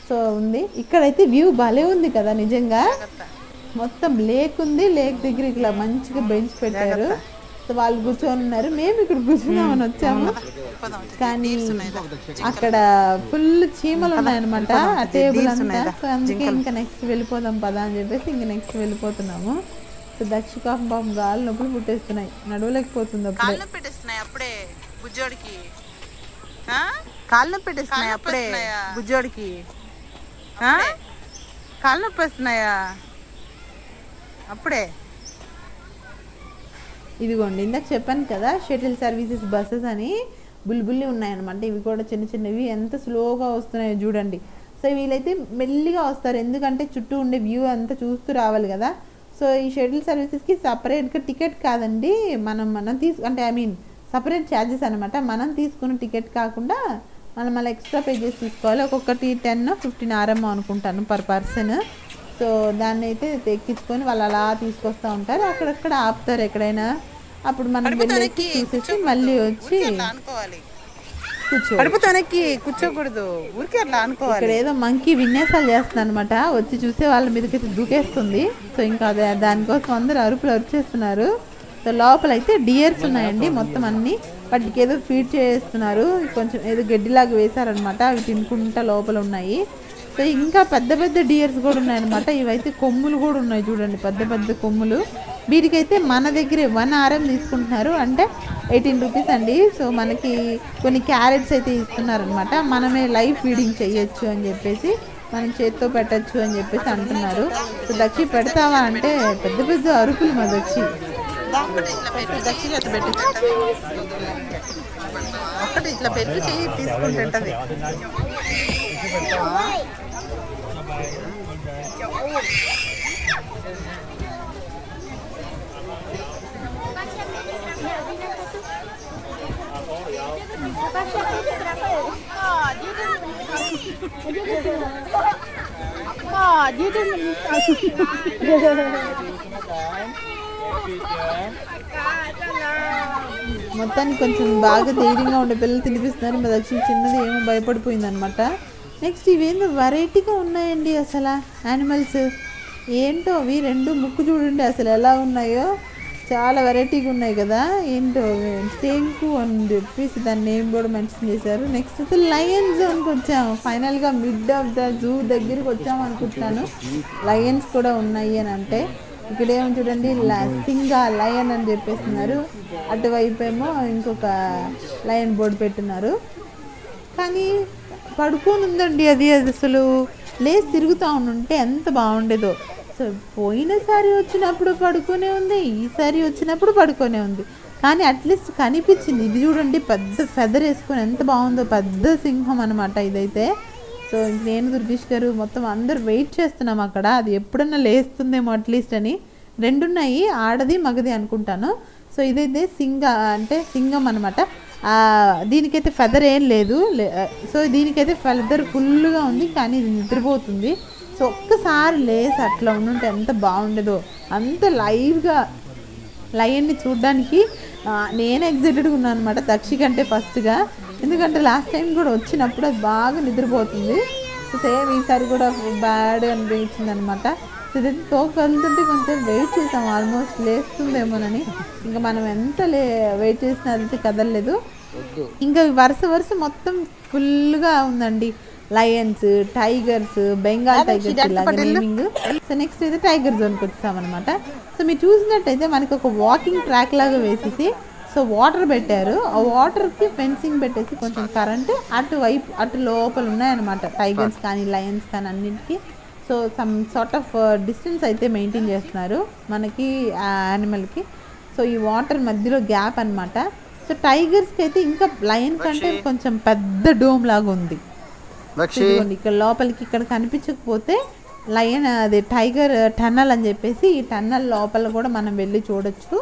సో ఉంది. ఇక్కడైతే వ్యూ భలే ఉంది కదా నిజంగా. మొత్తం లేక్ ఉంది, లేక్ దగ్గర ఇట్లా మంచిగా బెంచ్ పెట్టారు. సో వాళ్ళు కూర్చొని ఉన్నారు, మేము ఇక్కడ కూర్చున్నామని వచ్చాము. కానీ అక్కడ ఫుల్ చీమలు ఉన్నాయన్నమాట ఆ టేబుల్ అంతా. సో అందుకే ఇంకా నెక్స్ట్ వెళ్ళిపోదాం పదా అని చెప్పేసి ఇంక నెక్స్ట్ వెళ్ళిపోతున్నాము. సో దక్షికాఫ్ బాబు గాలి నొప్పులు పుట్టేస్తున్నాయి, నడవలేకపోతుంది. అప్పుడే కాళ్ళు నొప్పి పెట్టేస్తున్నాయి అప్పుడే బుజ్జోడికి కాళ్ళు నొప్పి వస్తున్నాయా అప్పుడే. ఇదిగోండి ఇందాక చెప్పాను కదా షటిల్ సర్వీసెస్ బస్సెస్ అని బుల్బుల్లి ఉన్నాయన్నమాట. ఇవి కూడా చిన్నవి ఎంత స్లోగా వస్తున్నాయో చూడండి. సో వీళ్ళైతే మెల్లిగా వస్తారు, ఎందుకంటే చుట్టూ ఉండే వ్యూ అంతా చూస్తూ రావాలి కదా. సో ఈ షటిల్ సర్వీసెస్కి సపరేట్గా టికెట్ కాదండి, మనం అంటే సపరేట్ ఛార్జెస్ అనమాట. మనం తీసుకున్న టికెట్ కాకుండా మనం మళ్ళీ ఎక్స్ట్రా పే చేసి తీసుకోవాలి. ఒక్కొక్కటి 10-15 RM అనుకుంటాను పర్ పర్సన్. సో దాన్ని అయితే ఎక్కించుకొని వాళ్ళు అలా తీసుకొస్తూ ఉంటారు. అక్కడక్కడ ఆపుతారు ఎక్కడైనా. అప్పుడు మనం వెళ్ళేసి చూసేసి మళ్ళీ వచ్చి కూర్చోకూడదు, ఊరికే అట్లా అనుకోవాలి. ఇక్కడ ఏదో మంకీ విన్యాసాలు చేస్తుంది అనమాట. వచ్చి చూసే వాళ్ళ మీదకైతే దూకేస్తుంది. సో ఇంకా అదే దానికోసం అందరూ అరుపులు అరిచేస్తున్నారు. సో లోపల అయితే డియర్స్ ఉన్నాయండి మొత్తం అన్నీ. వాటికి ఏదో ఫీడ్ చేస్తున్నారు. కొంచెం ఏదో గడ్డిలాగా వేశారనమాట. అవి తినుకుంటా లోపల ఉన్నాయి. సో ఇంకా పెద్ద పెద్ద డియర్స్ కూడా ఉన్నాయన్నమాట. ఇవైతే కొమ్ములు కూడా ఉన్నాయి చూడండి, పెద్ద పెద్ద కొమ్ములు. వీటికైతే మన దగ్గరే 1 RM తీసుకుంటున్నారు, అంటే 18 రూపీస్ అండి. సో మనకి కొన్ని క్యారెట్స్ అయితే ఇస్తున్నారనమాట. మనమే లైవ్ ఫీడింగ్ చేయొచ్చు అని చెప్పేసి, మనం చేత్తో పెట్టచ్చు అని చెప్పేసి అంటున్నారు. సో దక్షి పెడతావా అంటే పెద్ద పెద్ద అరుపులు మా దక్షి. ఒక్కటి ఇట్లా పెట్టి తీసుకుంటుంటది. మొత్తానికి కొంచెం బాగా ధైర్యంగా ఉండే పిల్లలు తినిపిస్తున్నారు. మా దక్షిణ చిన్నది ఏమో భయపడిపోయింది అనమాట. నెక్స్ట్ ఇవేందో వెరైటీగా ఉన్నాయండి అసలు యానిమల్స్. ఏంటో అవి రెండు ముక్కు చూడండి అసలు ఎలా ఉన్నాయో, చాలా వెరైటీగా ఉన్నాయి కదా. ఏంటో టేంకు అని చెప్పేసి దాని నేమ్ కూడా మెన్షన్ చేశారు. నెక్స్ట్ అయితే లయన్ జోన్కి వచ్చాము. ఫైనల్గా మిడ్ ఆఫ్ ద జూ దగ్గరికి వచ్చాము అనుకుంటున్నాను. లయన్స్ కూడా ఉన్నాయి అని అంటే, ఇక్కడ ఏమో చూడండి సింగా లయన్ అని చెప్పేస్తున్నారు. అటువైపు ఏమో ఇంకొక లయన్ బోర్డు పెట్టున్నారు. కానీ పడుకొని ఉందండి అది అసలు లేచి తిరుగుతూ ఉంటే ఎంత బాగుండేదో. సో పోయినసారి వచ్చినప్పుడు పడుకునే ఉంది, ఈసారి వచ్చినప్పుడు పడుకునే ఉంది. కానీ అట్లీస్ట్ కనిపించింది. ఇది చూడండి పెద్ద ఫెదర్ వేసుకొని ఎంత బాగుందో, పెద్ద సింహం అనమాట ఇదైతే. సో నేను దుర్గేష్ గారు మొత్తం అందరు వెయిట్ చేస్తున్నాం అక్కడ, అది ఎప్పుడన్నా లేస్తుందేమో అట్లీస్ట్ అని. రెండున్నాయి, ఆడది మగది అనుకుంటాను. సో ఇదైతే సింగం అనమాట. దీనికైతే ఫెదర్ ఏం లేదు. సో దీనికైతే ఫెదర్ ఫుల్గా ఉంది, కానీ ఇది నిద్రపోతుంది. సో ఒక్కసారి లేసి అట్లా ఉండుంటే ఎంత బాగుండేదో. అంత లైవ్గా లయన్ని చూడడానికి నేను ఎగ్జైటెడ్గా ఉన్నాను అనమాట, దక్షి కంటే ఫస్ట్గా. ఎందుకంటే లాస్ట్ టైం కూడా వచ్చినప్పుడు అది బాగా నిద్రపోతుంది. సో సేమ్ ఈసారి కూడా బ్యాడ్ అనిపించింది అనమాట. సో ఇది తోక వెళ్తుంటే కొంచెం వెయిట్ చేసాం, ఆల్మోస్ట్ లేస్తుందేమోనని. ఇంకా మనం ఎంత వెయిట్ చేసినా అదైతే కదలలేదు. ఇంకా వరుస మొత్తం ఫుల్గా ఉందండి. లయన్స్, టైగర్స్, బెంగాల్ టైగర్స్ ఇలాగ నేమింగ్. సో నెక్స్ట్ అయితే టైగర్ జోన్కి వచ్చామన్నమాట. సో మీరు చూసినట్టయితే మనకి ఒక వాకింగ్ ట్రాక్ లాగా వేసేసి సో వాటర్ పెట్టారు. ఆ వాటర్కి ఫెన్సింగ్ పెట్టేసి కొంచెం కరెంట్ అటు లోపల ఉన్నాయన్నమాట. టైగర్స్ కానీ లయన్స్ కానీ అన్నింటికి. So some sort of distance అయితే మెయింటైన్ చేస్తున్నారు మనకి యానిమల్కి. సో ఈ వాటర్ మధ్యలో గ్యాప్ అనమాట. సో టైగర్స్కి అయితే ఇంకా లయన్ కంటే కొంచెం పెద్ద డోమ్ లాగా ఉంది. ఇక్కడ లోపలికి ఇక్కడ కనిపించకపోతే లయన్ అది టైగర్ టన్నల్ అని చెప్పేసి, ఈ టన్నల్ లోపల కూడా మనం వెళ్ళి చూడొచ్చు.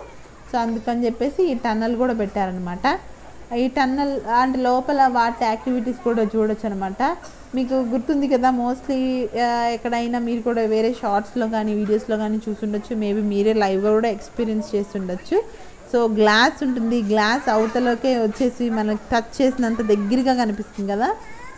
సో అందుకని చెప్పేసి ఈ టన్నల్ కూడా పెట్టారనమాట. ఈ టన్నల్ అంటే లోపల వాటి యాక్టివిటీస్ కూడా చూడొచ్చు అనమాట. మీకు గుర్తుంది కదా, మోస్ట్లీ ఎక్కడైనా మీరు కూడా వేరే షార్ట్స్లో కానీ వీడియోస్లో కానీ చూసుండొచ్చు. మేబీ మీరే లైవ్గా కూడా ఎక్స్పీరియన్స్ చేస్తుండొచ్చు. సో గ్లాస్ ఉంటుంది, గ్లాస్ అవతలకే వచ్చేసి మనకు టచ్ చేసినంత దగ్గరగా కనిపిస్తుంది కదా.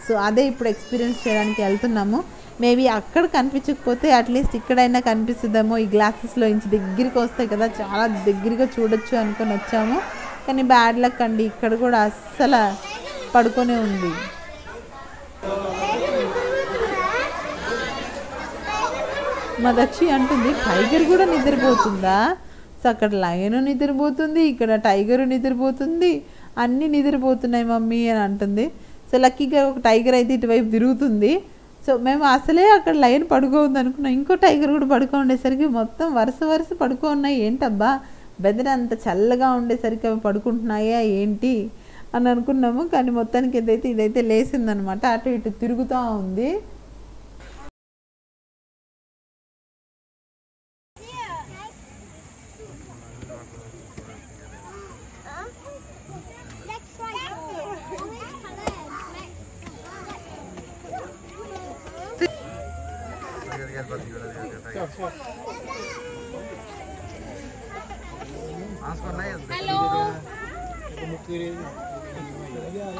సో అదే ఇప్పుడు ఎక్స్పీరియన్స్ చేయడానికి వెళ్తున్నాము. మేబీ అక్కడ కనిపించకపోతే అట్లీస్ట్ ఇక్కడైనా కనిపిస్తుందేమో. ఈ గ్లాసెస్లో ఇంచి దగ్గరికి వస్తాయి కదా, చాలా దగ్గరగా చూడొచ్చు అనుకొని వచ్చాము. కానీ బ్యాడ్ లక్ అండి, ఇక్కడ కూడా అస్సలు పడుకొనే ఉంది. మా దక్షి అంటుంది టైగర్ కూడా నిద్రపోతుందా. సో అక్కడ లయన్ నిద్రపోతుంది, ఇక్కడ టైగరు నిద్రపోతుంది, అన్నీ నిద్రపోతున్నాయి మమ్మీ అని అంటుంది. సో లక్కీగా ఒక టైగర్ అయితే ఇటువైపు తిరుగుతుంది. సో మేము అసలే అక్కడ లయన్ పడుకోఉంది అనుకున్నాం, ఇంకో టైగర్ కూడా పడుకో ఉండేసరికి మొత్తం వరుస పడుకో ఉన్నాయి. ఏంటబ్బా వెదర్ అంత చల్లగా ఉండేసరికి అవి పడుకుంటున్నాయా ఏంటి అని అనుకున్నాము. కానీ మొత్తానికి ఇదైతే లేసిందనమాట, అటు ఇటు తిరుగుతూ ఉంది. हेलो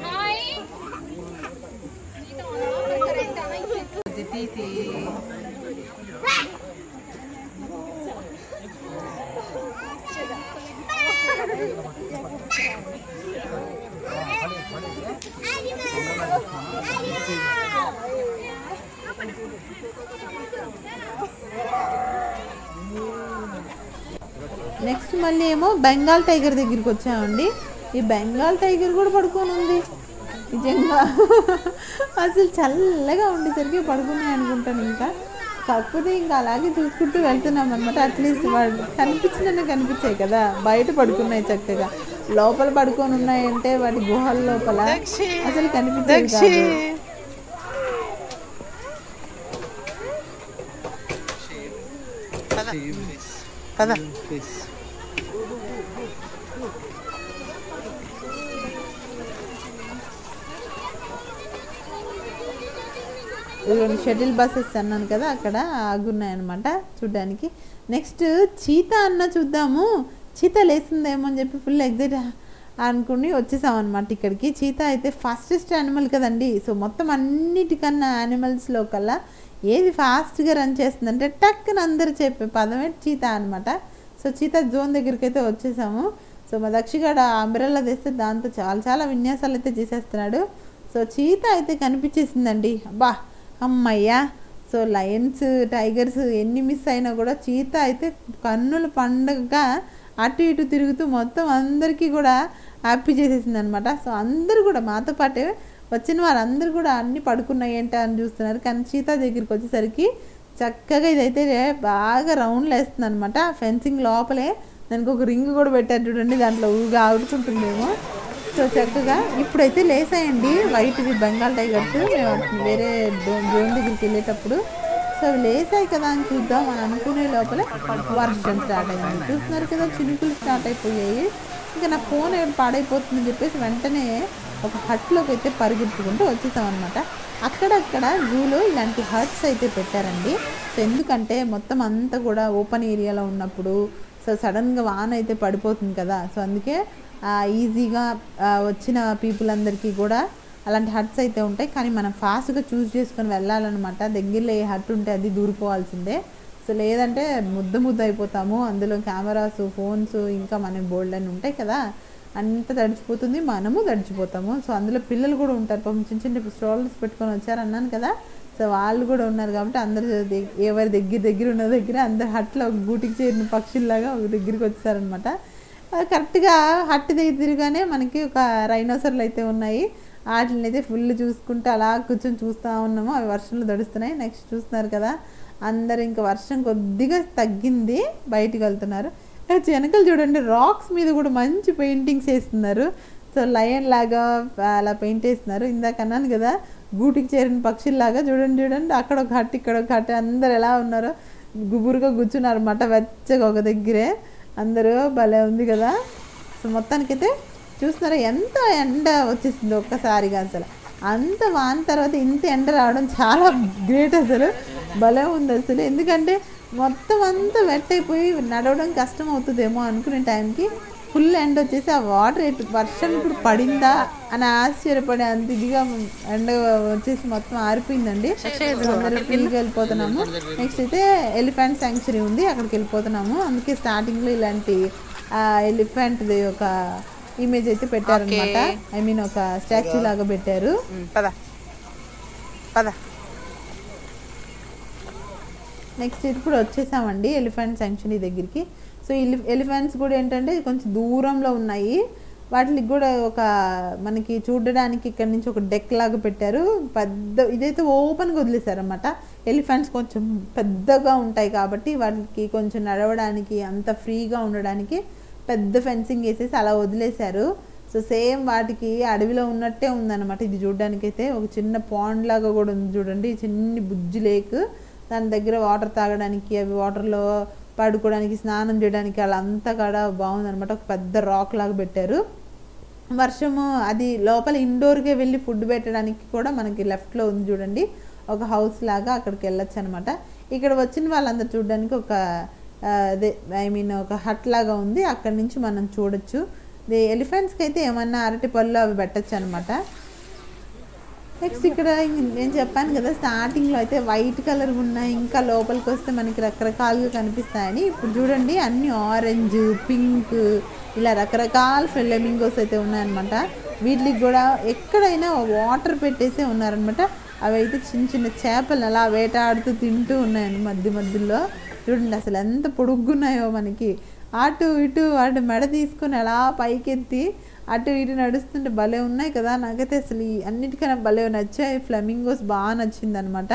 हाय ఇది తీసి నెక్స్ట్ మళ్ళీ ఏమో బెంగాల్ టైగర్ దగ్గరికి వచ్చామండి. ఈ బెంగాల్ టైగర్ కూడా పడుకొని ఉంది నిజంగా. అసలు చల్లగా ఉండేసరికి పడుకున్నాయి అనుకుంటాను. ఇంకా కాకపోతే ఇంకా అలాగే చూసుకుంటూ వెళ్తున్నాం అనమాట. అట్లీస్ట్ వాడు కనిపించాయి కదా, బయట పడుకున్నాయి చక్కగా. లోపల పడుకొని ఉన్నాయంటే వాటి గుహల లోపల అసలు కనిపించాయి. పద షటిల్ బస్సెస్ అన్నాను కదా, అక్కడ ఆగున్నాయన్నమాట చూడ్డానికి. నెక్స్ట్ చీతా అన్న చూద్దాము, చీతా లేస్తుందేమో అని చెప్పి ఫుల్ ఎగ్జైట్ అనుకుని వచ్చేసాం అనమాట ఇక్కడికి. చీతా అయితే ఫాస్టెస్ట్ యానిమల్ కదండి. సో మొత్తం అన్నిటికన్నా యానిమల్స్లో కల్లా ఏది ఫాస్ట్గా రన్ చేస్తుందంటే టక్కున అందరు చెప్పే పదమే చీతా అనమాట. సో చీతా జోన్ దగ్గరికి అయితే వచ్చేసాము. సో మా దక్షిగాడు అంబ్రెల్లా తెస్తే దాంతో చాలా చాలా విన్యాసాలు అయితే చేసేస్తున్నాడు. సో చీతా అయితే కనిపించేసిందండి. అబ్బా అమ్మయ్యా. సో లయన్స్ టైగర్స్ ఎన్ని మిస్ అయినా కూడా చీతా అయితే కన్నుల పండుగగా అటు ఇటు తిరుగుతూ మొత్తం అందరికీ కూడా హ్యాపీ చేసేసింది అనమాట. సో అందరూ కూడా మాతో పాటే వచ్చిన వాళ్ళందరూ కూడా అన్నీ పడుకున్నాయి ఏంట అని చూస్తున్నారు. కానీ చీతా దగ్గరికి వచ్చేసరికి చక్కగా ఇదైతే బాగా రౌండ్లు వేస్తుంది అనమాట. ఫెన్సింగ్ లోపలే దానికి ఒక రింగ్ కూడా పెట్టారు చూడండి, దాంట్లో ఊగా ఆడుకుంటుందేమో. సో చక్కగా ఇప్పుడైతే లేసాయండి వైట్వి బెంగాల్ టైగర్స్. మేము వేరే జోన్ దగ్గరికి వెళ్ళేటప్పుడు సో అవి లేసాయి కదా అని చూద్దాం అని అనుకునే లోపల వర్షం స్టార్ట్ అయింది. చూస్తున్నారు కదా, చినుకులు స్టార్ట్ అయిపోయాయి. ఇంకా నా ఫోన్ ఏడు పాడైపోతుందని చెప్పేసి వెంటనే ఒక హట్లోకి అయితే పరిగెత్తుకుంటూ వచ్చేసాం అనమాట. అక్కడక్కడ జూలో ఇలాంటి హట్స్ అయితే పెట్టారండి. సో ఎందుకంటే మొత్తం అంతా కూడా ఓపెన్ ఏరియాలో ఉన్నప్పుడు సో సడన్గా వాన అయితే పడిపోతుంది కదా. సో అందుకే ఈజీగా వచ్చిన పీపుల్ అందరికీ కూడా అలాంటి హట్స్ అయితే ఉంటాయి. కానీ మనం ఫాస్ట్గా చూస్ చేసుకొని వెళ్ళాలన్నమాట. దగ్గరలో ఏ హట్ ఉంటే అది దూరిపోవాల్సిందే. సో లేదంటే ముద్ద అయిపోతాము. అందులో కెమెరాస్, ఫోన్స్, ఇంకా మన బోల్డ్ అని ఉంటాయి కదా, అంతా తడిచిపోతుంది, మనము తడిచిపోతాము. సో అందులో పిల్లలు కూడా ఉంటారు, పాపం చిన్న చిన్న స్ట్రోలర్స్ పెట్టుకొని వచ్చారు అన్నాను కదా. సో వాళ్ళు కూడా ఉన్నారు కాబట్టి అందరు ఎవరి దగ్గర ఉన్న దగ్గర అందరు హట్లో ఒక గూటికి చేరిన పక్షుల్లాగా ఒక దగ్గరికి వచ్చారనమాట. కరెక్ట్గా హట్ దగ్గర తిరిగానే మనకి ఒక రైనోసర్లు అయితే ఉన్నాయి. వాటిని అయితే ఫుల్ చూసుకుంటూ అలా కూర్చొని చూస్తూ ఉన్నాము. అవి వర్షంలో తడుస్తున్నాయి. నెక్స్ట్ చూస్తున్నారు కదా, అందరు ఇంకా వర్షం కొద్దిగా తగ్గింది, బయటికి వెళ్తున్నారు. వెనకలు చూడండి, రాక్స్ మీద కూడా మంచి పెయింటింగ్స్ వేస్తున్నారు. సో లయన్ లాగా అలా పెయింట్ వేస్తున్నారు. ఇందాక అన్నాను కదా, గూటికి చేరిన పక్షుల్లాగా చూడండి అక్కడ ఒక హట్, ఇక్కడ ఒక హట్, అందరు ఎలా ఉన్నారో గుబురుగా కూర్చున్నారు అన్నమాట వెచ్చగా ఒక దగ్గరే. అందరూ భలే ఉంది కదా. సో మొత్తానికైతే చూస్తున్నారా ఎంత ఎండ వచ్చేసింది ఒక్కసారిగా. అసలు అంత వాన తర్వాత ఇంత ఎండ రావడం చాలా గ్రేట్. అసలు భలే ఉంది అసలు. ఎందుకంటే మొత్తం అంతా వెట్ అయిపోయి నడవడం కష్టం అవుతుందేమో అనుకునే టైంకి ఫుల్ ఎండ వచ్చేసి ఆ వాటర్ వర్షం ఇప్పుడు పడిందా అని ఆశ్చర్యపడే అంత ఇదిగా ఎండ వచ్చేసి మొత్తం ఆరిపోయిందండి. అందరూ ఫ్రీగా వెళ్ళిపోతున్నాము. నెక్స్ట్ అయితే ఎలిఫెంట్ శాంక్చురీ ఉంది, అక్కడికి వెళ్ళిపోతున్నాము. అందుకే స్టార్టింగ్లో ఇలాంటి ఎలిఫెంట్ది ఒక ఇమేజ్ అయితే పెట్టారనమాట. ఐ మీన్ ఒక స్టాచ్యూ లాగా పెట్టారు. నెక్స్ట్ ఇప్పుడు వచ్చేసామండి ఎలిఫెంట్ శాంక్చురీ దగ్గరికి. సో ఎలిఫెంట్స్ కూడా ఏంటంటే కొంచెం దూరంలో ఉన్నాయి. వాటికి కూడా ఒక మనకి చూడడానికి ఇక్కడ నుంచి ఒక డెక్ లాగా పెట్టారు. ఇదైతే ఓపెన్గా వదిలేశారన్నమాట. ఎలిఫెంట్స్ కొంచెం పెద్దగా ఉంటాయి కాబట్టి వాటికి కొంచెం నడవడానికి అంత ఫ్రీగా ఉండడానికి పెద్ద ఫెన్సింగ్ వేసేసి అలా వదిలేశారు. సో సేమ్ వాటికి అడవిలో ఉన్నట్టే ఉందన్నమాట. ఇది చూడడానికి అయితే ఒక చిన్న పాండ్ లాగా కూడా ఉంది చూడండి, చిన్ని బుజ్జి లేక్. దాని దగ్గర వాటర్ తాగడానికి, అవి వాటర్లో పడుకోవడానికి, స్నానం చేయడానికి అలా అంతా కూడా బాగుందనమాట. ఒక పెద్ద రాక్ లాగా పెట్టారు. వర్షము అది లోపల ఇండోర్గా వెళ్ళి ఫుడ్ పెట్టడానికి కూడా మనకి లెఫ్ట్లో ఉంది చూడండి ఒక హౌస్ లాగా, అక్కడికి వెళ్ళొచ్చు అనమాట. ఇక్కడ వచ్చిన వాళ్ళందరూ చూడడానికి ఒక అదే ఒక హట్ లాగా ఉంది, అక్కడ నుంచి మనం చూడొచ్చు. ఎలిఫెంట్స్కి అయితే ఏమన్నా అరటి పళ్ళు అవి పెట్టచ్చు అనమాట. నెక్స్ట్ ఇక్కడ నేను చెప్పాను కదా స్టార్టింగ్లో అయితే వైట్ కలర్ ఉన్నాయి, ఇంకా లోపలికి వస్తే మనకి రకరకాలుగా కనిపిస్తాయని. ఇప్పుడు చూడండి అన్ని ఆరెంజ్, పింక్ ఇలా రకరకాల ఫ్లెమింగోస్ అయితే ఉన్నాయన్నమాట. వీటికి కూడా ఎక్కడైనా వాటర్ పెట్టేసే ఉన్నారనమాట. అవి అయితే చిన్న చిన్న చేపలు అలా వేటాడుతూ తింటూ ఉన్నాయండి మధ్యలో. చూడండి అసలు ఎంత పొడుగున్నాయో, మనకి అటు ఇటు వాటి మెడ తీసుకొని అలా పైకెత్తి అటు ఇటు నడుస్తుంటే భలే ఉన్నాయి కదా. నాకైతే అసలు అన్నిటికన్నా భలే నచ్చాయి, ఫ్లెమింగోస్ బాగా నచ్చింది అనమాట.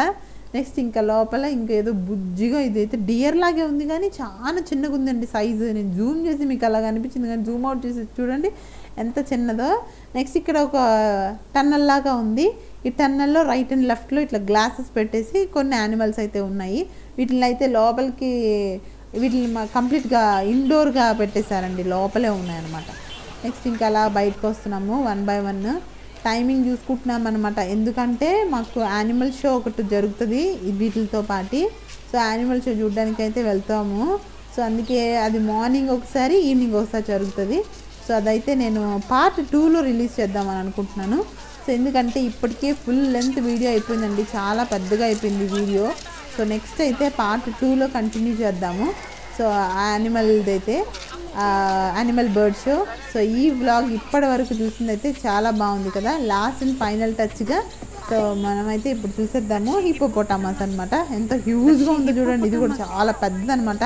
నెక్స్ట్ ఇంకా లోపల ఇంకేదో బుజ్జిగా ఇదైతే డియర్ లాగే ఉంది కానీ చాలా చిన్నగా ఉందండి సైజు. నేను జూమ్ చేసి మీకు అలాగ అనిపించింది కానీ జూమ్ అవుట్ చేసి చూడండి ఎంత చిన్నదో. నెక్స్ట్ ఇక్కడ ఒక టన్నల్ లాగా ఉంది. ఈ టన్నల్లో రైట్ అండ్ లెఫ్ట్లో ఇట్లా గ్లాసెస్ పెట్టేసి కొన్ని యానిమల్స్ అయితే ఉన్నాయి. వీటిని అయితే లోపలికి వీటిని కంప్లీట్గా ఇండోర్గా పెట్టేశారండి, లోపలే ఉన్నాయన్నమాట. నెక్స్ట్ ఇంకా అలా బయటకు వస్తున్నాము 1 by 1. టైమింగ్ చూసుకుంటున్నాం అనమాట, ఎందుకంటే మాకు యానిమల్ షో ఒకటి జరుగుతుంది వీటితో పాటు. సో యానిమల్ షో చూడడానికి అయితే వెళ్తాము. సో అందుకే అది మార్నింగ్ ఒకసారి ఈవినింగ్ ఒకసారి జరుగుతుంది. సో అదైతే నేను పార్ట్ 2లో రిలీజ్ చేద్దామని అనుకుంటున్నాను. సో ఎందుకంటే ఇప్పటికే ఫుల్ లెంత్ వీడియో అయిపోయిందండి, చాలా పెద్దగా అయిపోయింది వీడియో. సో నెక్స్ట్ అయితే పార్ట్ 2లో కంటిన్యూ చేద్దాము. So animal bird show. So ఈ వ్లాగ్ ఇప్పటి వరకు చూసిందైతే చాలా బాగుంది కదా, లాస్ట్ అండ్ ఫైనల్ టచ్గా. సో మనమైతే ఇప్పుడు చూసేద్దాము హిప్పోపోటామస్ అనమాట. ఎంత హ్యూజ్గా ఉందో చూడండి, ఇది కూడా చాలా పెద్దదనమాట.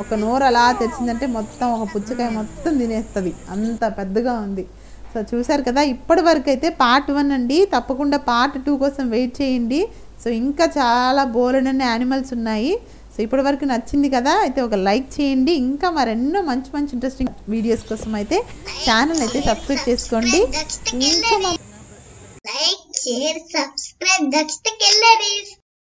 ఒక నోరు అలా తెరిచిందంటే మొత్తం ఒక పుచ్చకాయ మొత్తం తినేస్తుంది, అంత పెద్దగా ఉంది. సో చూసారు కదా, ఇప్పటి వరకు అయితే పార్ట్ 1 అండి. తప్పకుండా పార్ట్ 2 కోసం వెయిట్ చేయండి. సో ఇంకా చాలా బోలెడన్ని యానిమల్స్ ఉన్నాయి. సో ఇప్పటి వరకు నచ్చింది కదా, అయితే ఒక లైక్ చేయండి. ఇంకా మరెన్నో మంచి ఇంట్రెస్టింగ్ వీడియోస్ కోసం అయితే ఛానల్ అయితే సబ్స్క్రైబ్ చేసుకోండి. ఇంకా లైక్, షేర్, సబ్స్క్రైబ్ దక్షిత కెల్లరీస్.